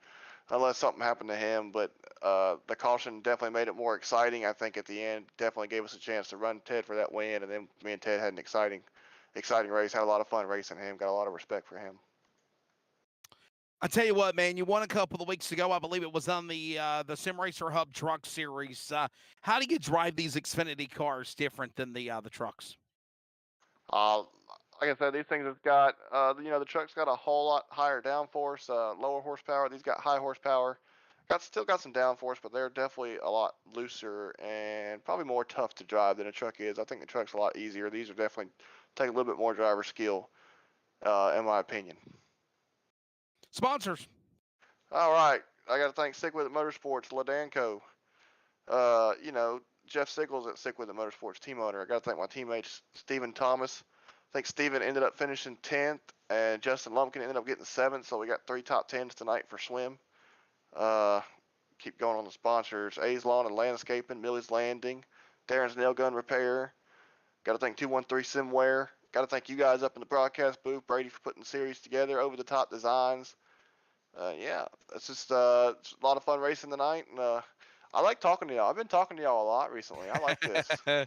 unless something happened to him. But the caution definitely made it more exciting. I think at the end, definitely gave us a chance to run Ted for that win, and then me and Ted had an exciting race. Had a lot of fun racing him. Got a lot of respect for him. I tell you what, man, you won a couple of weeks ago. I believe it was on the Sim Racer Hub Truck Series. How do you drive these Xfinity cars different than the trucks? Like I said, these things have got, you know, the truck's got a whole lot higher downforce, lower horsepower. These got high horsepower. Still got some downforce, but they're definitely a lot looser and probably more tough to drive than a truck is. I think the truck's a lot easier. These are definitely take a little bit more driver skill, in my opinion. Sponsors. All right, I got to thank Stick With It Motorsports, Ladanco. You know, Jeff Sickles at Stick With It Motorsports, team owner. I got to thank my teammates, Stephen Thomas. I think Steven ended up finishing 10th, and Justin Lumpkin ended up getting 7th, so we got 3 top 10s tonight for swim. Keep going on the sponsors. A's Lawn and Landscaping, Millie's Landing, Darren's Nail Gun Repair. Got to thank 213 Simware. Got to thank you guys up in the broadcast booth, Brady, for putting the series together, Over the Top Designs. Yeah, it's just it's a lot of fun racing tonight, and I like talking to y'all. I've been talking to y'all a lot recently. I like this.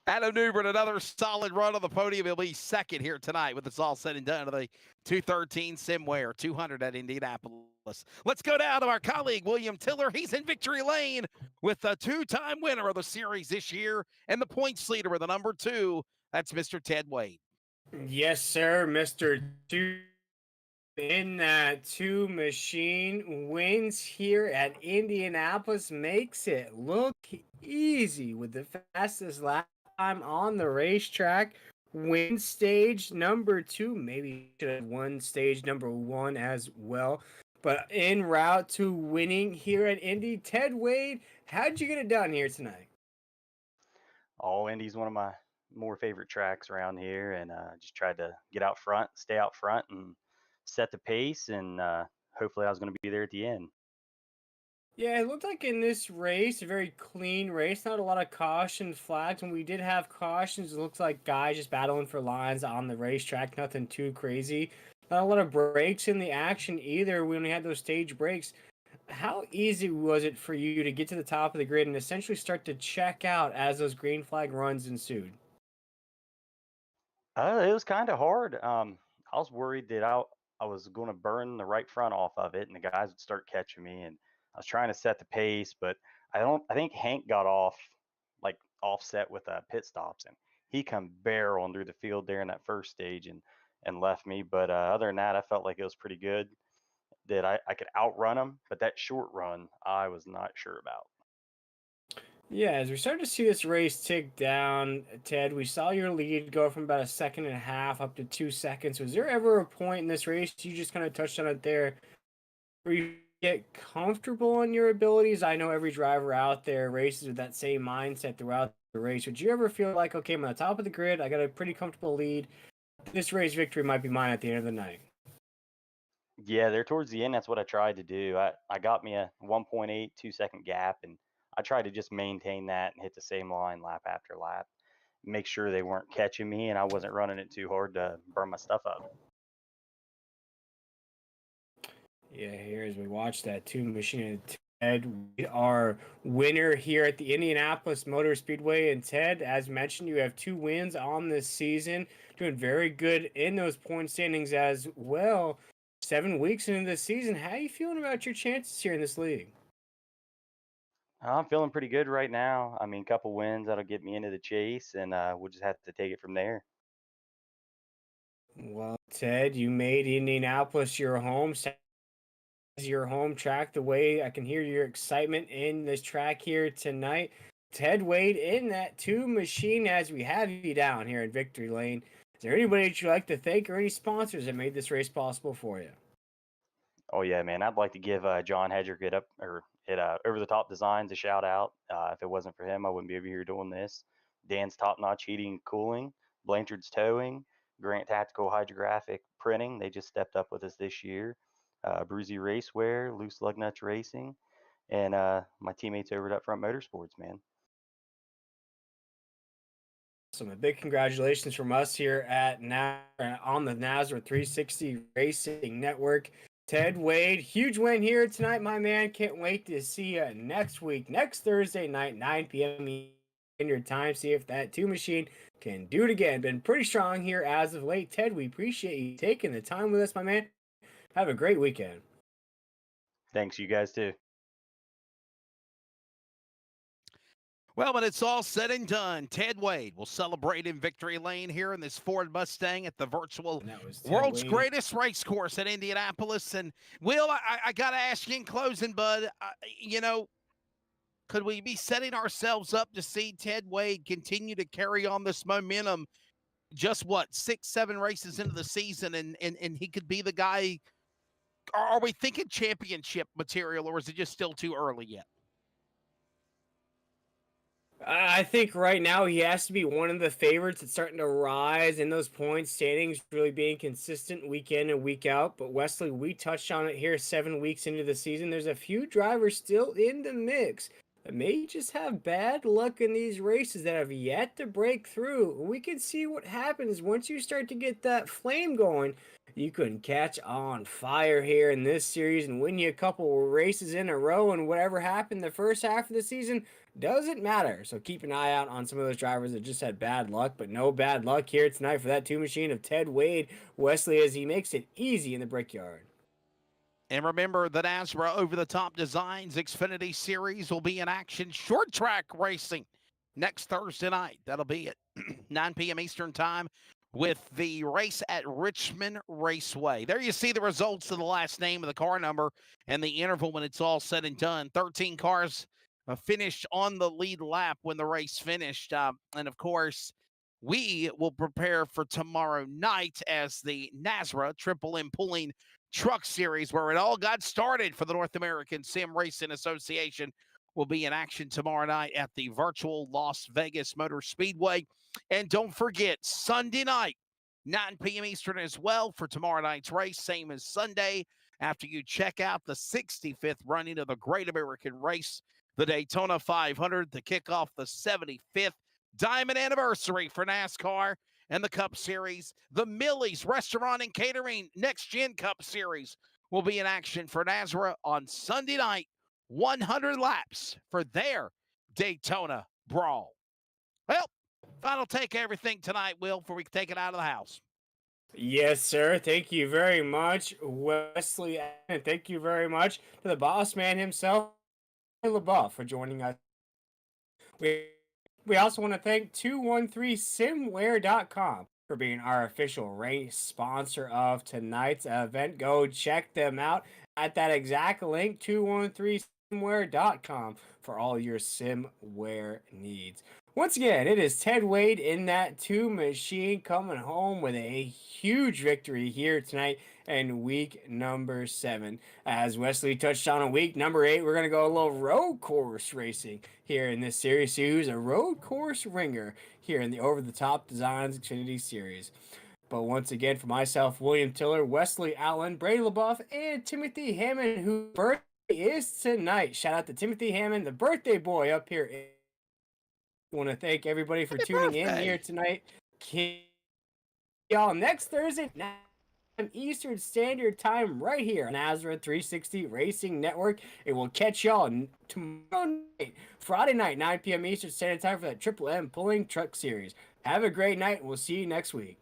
Adam Newbern, another solid run on the podium. He'll be second here tonight with it's all said and done to the 213 Simware, 200 at Indianapolis. Let's go down to our colleague, William Tiller. He's in victory lane with a two-time winner of the series this year and the points leader with the number 2. That's Mr. Ted Wade. Yes, sir, Mr. 2 in that 2 machine wins here at Indianapolis, makes it look easy with the fastest lap time on the racetrack. Win stage number 2, maybe should have won stage number 1 as well. But en route to winning here at Indy, Ted Wade, how'd you get it done here tonight? Oh, Indy's one of my more favorite tracks around here, and just tried to get out front, stay out front, and set the pace. And hopefully, I was going to be there at the end. Yeah, it looked like in this race, a very clean race, not a lot of caution flags. When we did have cautions, it looks like guys just battling for lines on the racetrack, nothing too crazy. Not a lot of breaks in the action either. We only had those stage breaks. How easy was it for you to get to the top of the grid and essentially start to check out as those green flag runs ensued? It was kind of hard. I was worried that I was going to burn the right front off of it, and the guys would start catching me. And I was trying to set the pace, but I think Hank got off, like offset with pit stops, and he come barreling through the field there in that first stage and left me. But other than that, I felt like it was pretty good that I could outrun him. But that short run, I was not sure about. Yeah, as we started to see this race tick down, Ted, we saw your lead go from about 1.5 seconds up to 2 seconds. Was there ever a point in this race, you just kind of touched on it there, where you get comfortable in your abilities? I know every driver out there races with that same mindset throughout the race. Would you ever feel like, okay, I'm on the top of the grid, I got a pretty comfortable lead, this race victory might be mine at the end of the night? Yeah, there towards the end, that's what I tried to do. I got me a 1.8 2 second gap, and I tried to just maintain that and hit the same line lap after lap, make sure they weren't catching me and I wasn't running it too hard to burn my stuff up. Yeah, here as we watch that 2 machine Ted, our winner here at the Indianapolis Motor Speedway. And Ted, as mentioned, you have 2 wins on this season, doing very good in those point standings as well. 7 weeks into the season, how are you feeling about your chances here in this league? I'm feeling pretty good right now. I mean, a couple wins that'll get me into the chase, and we'll just have to take it from there. Well, Ted, you made Indianapolis your home track. The way I can hear your excitement in this track here tonight. Ted Wade in that 2 machine as we have you down here in Victory Lane. Is there anybody that you'd like to thank or any sponsors that made this race possible for you? Oh yeah, man. I'd like to give John Hedrick at Over the Top Designs a shout out. If it wasn't for him, I wouldn't be over here doing this. Dan's Top Notch Heating and Cooling, Blanchard's Towing, Grant Tactical Hydrographic Printing. They just stepped up with us this year. Bruzy Racewear, Loose Lug Nuts Racing, and my teammates over at Upfront Motorsports, man. So a big congratulations from us here at on the Nazareth 360 Racing Network. Ted Wade, huge win here tonight, my man. Can't wait to see you next week, next Thursday night, 9 p.m. in your time. See if that 2 machine can do it again. Been pretty strong here as of late. Ted, we appreciate you taking the time with us, my man. Have a great weekend. Thanks, you guys too. Well, when it's all said and done, Ted Wade will celebrate in Victory Lane here in this Ford Mustang at the virtual world's greatest race course at Indianapolis. And Will, I got to ask you in closing, bud, could we be setting ourselves up to see Ted Wade continue to carry on this momentum? Just 6, 7 races into the season, and he could be the guy. Are we thinking championship material, or is it just still too early yet? I think right now he has to be one of the favorites that's starting to rise in those points standings, really being consistent week in and week out. But Wesley, we touched on it here 7 weeks into the season. There's a few drivers still in the mix that may just have bad luck in these races that have yet to break through. We can see what happens once you start to get that flame going. You can catch on fire here in this series and win you a couple races in a row, and whatever happened the first half of the season doesn't matter. So keep an eye out on some of those drivers that just had bad luck, but no bad luck here tonight for that 2 machine of Ted Wade, Wesley, as he makes it easy in the Brickyard. And remember that Asra Over the Top Designs Xfinity Series will be in action, short track racing next Thursday night. That'll be at 9 p.m. Eastern Time with the race at Richmond Raceway. There you see the results of the last name of the car number and the interval when it's all said and done. 13 cars finished on the lead lap when the race finished. And of course, we will prepare for tomorrow night as the NASRA Triple M Pulling Truck Series, where it all got started for the North American Sim Racing Association, will be in action tomorrow night at the virtual Las Vegas Motor Speedway. And don't forget, Sunday night, 9 p.m. Eastern as well for tomorrow night's race, same as Sunday, after you check out the 65th running of the Great American Race, the Daytona 500, to kick off the 75th Diamond Anniversary for NASCAR and the Cup Series. The Millie's Restaurant and Catering Next Gen Cup Series will be in action for NASRA on Sunday night. 100 laps for their Daytona Brawl. Well, final take everything tonight, Will, before we take it out of the house. Yes, sir. Thank you very much, Wesley. And thank you very much to the boss man himself, LaBeouf, for joining us. We also want to thank 213simware.com for being our official race sponsor of tonight's event. Go check them out at that exact link, 213simware.com, for all your simware needs. Once again, it is Ted Wade in that 2 machine coming home with a huge victory here tonight in week number 7. As Wesley touched on in week number 8, we're going to go a little road course racing here in this series. So who's a road course ringer here in the Over the Top Designs Xfinity Series. But once again, for myself, William Tiller, Wesley Allen, Brady LaBeouf, and Timothy Hammond, whose birthday is tonight. Shout out to Timothy Hammond, the birthday boy up here. I want to thank everybody for tuning in here tonight. Y'all, next Thursday, Eastern Standard Time right here on Nazareth 360 Racing Network. And we'll catch y'all tomorrow night, Friday night, 9 p.m. Eastern Standard Time for that Triple M Pulling Truck Series. Have a great night, and we'll see you next week.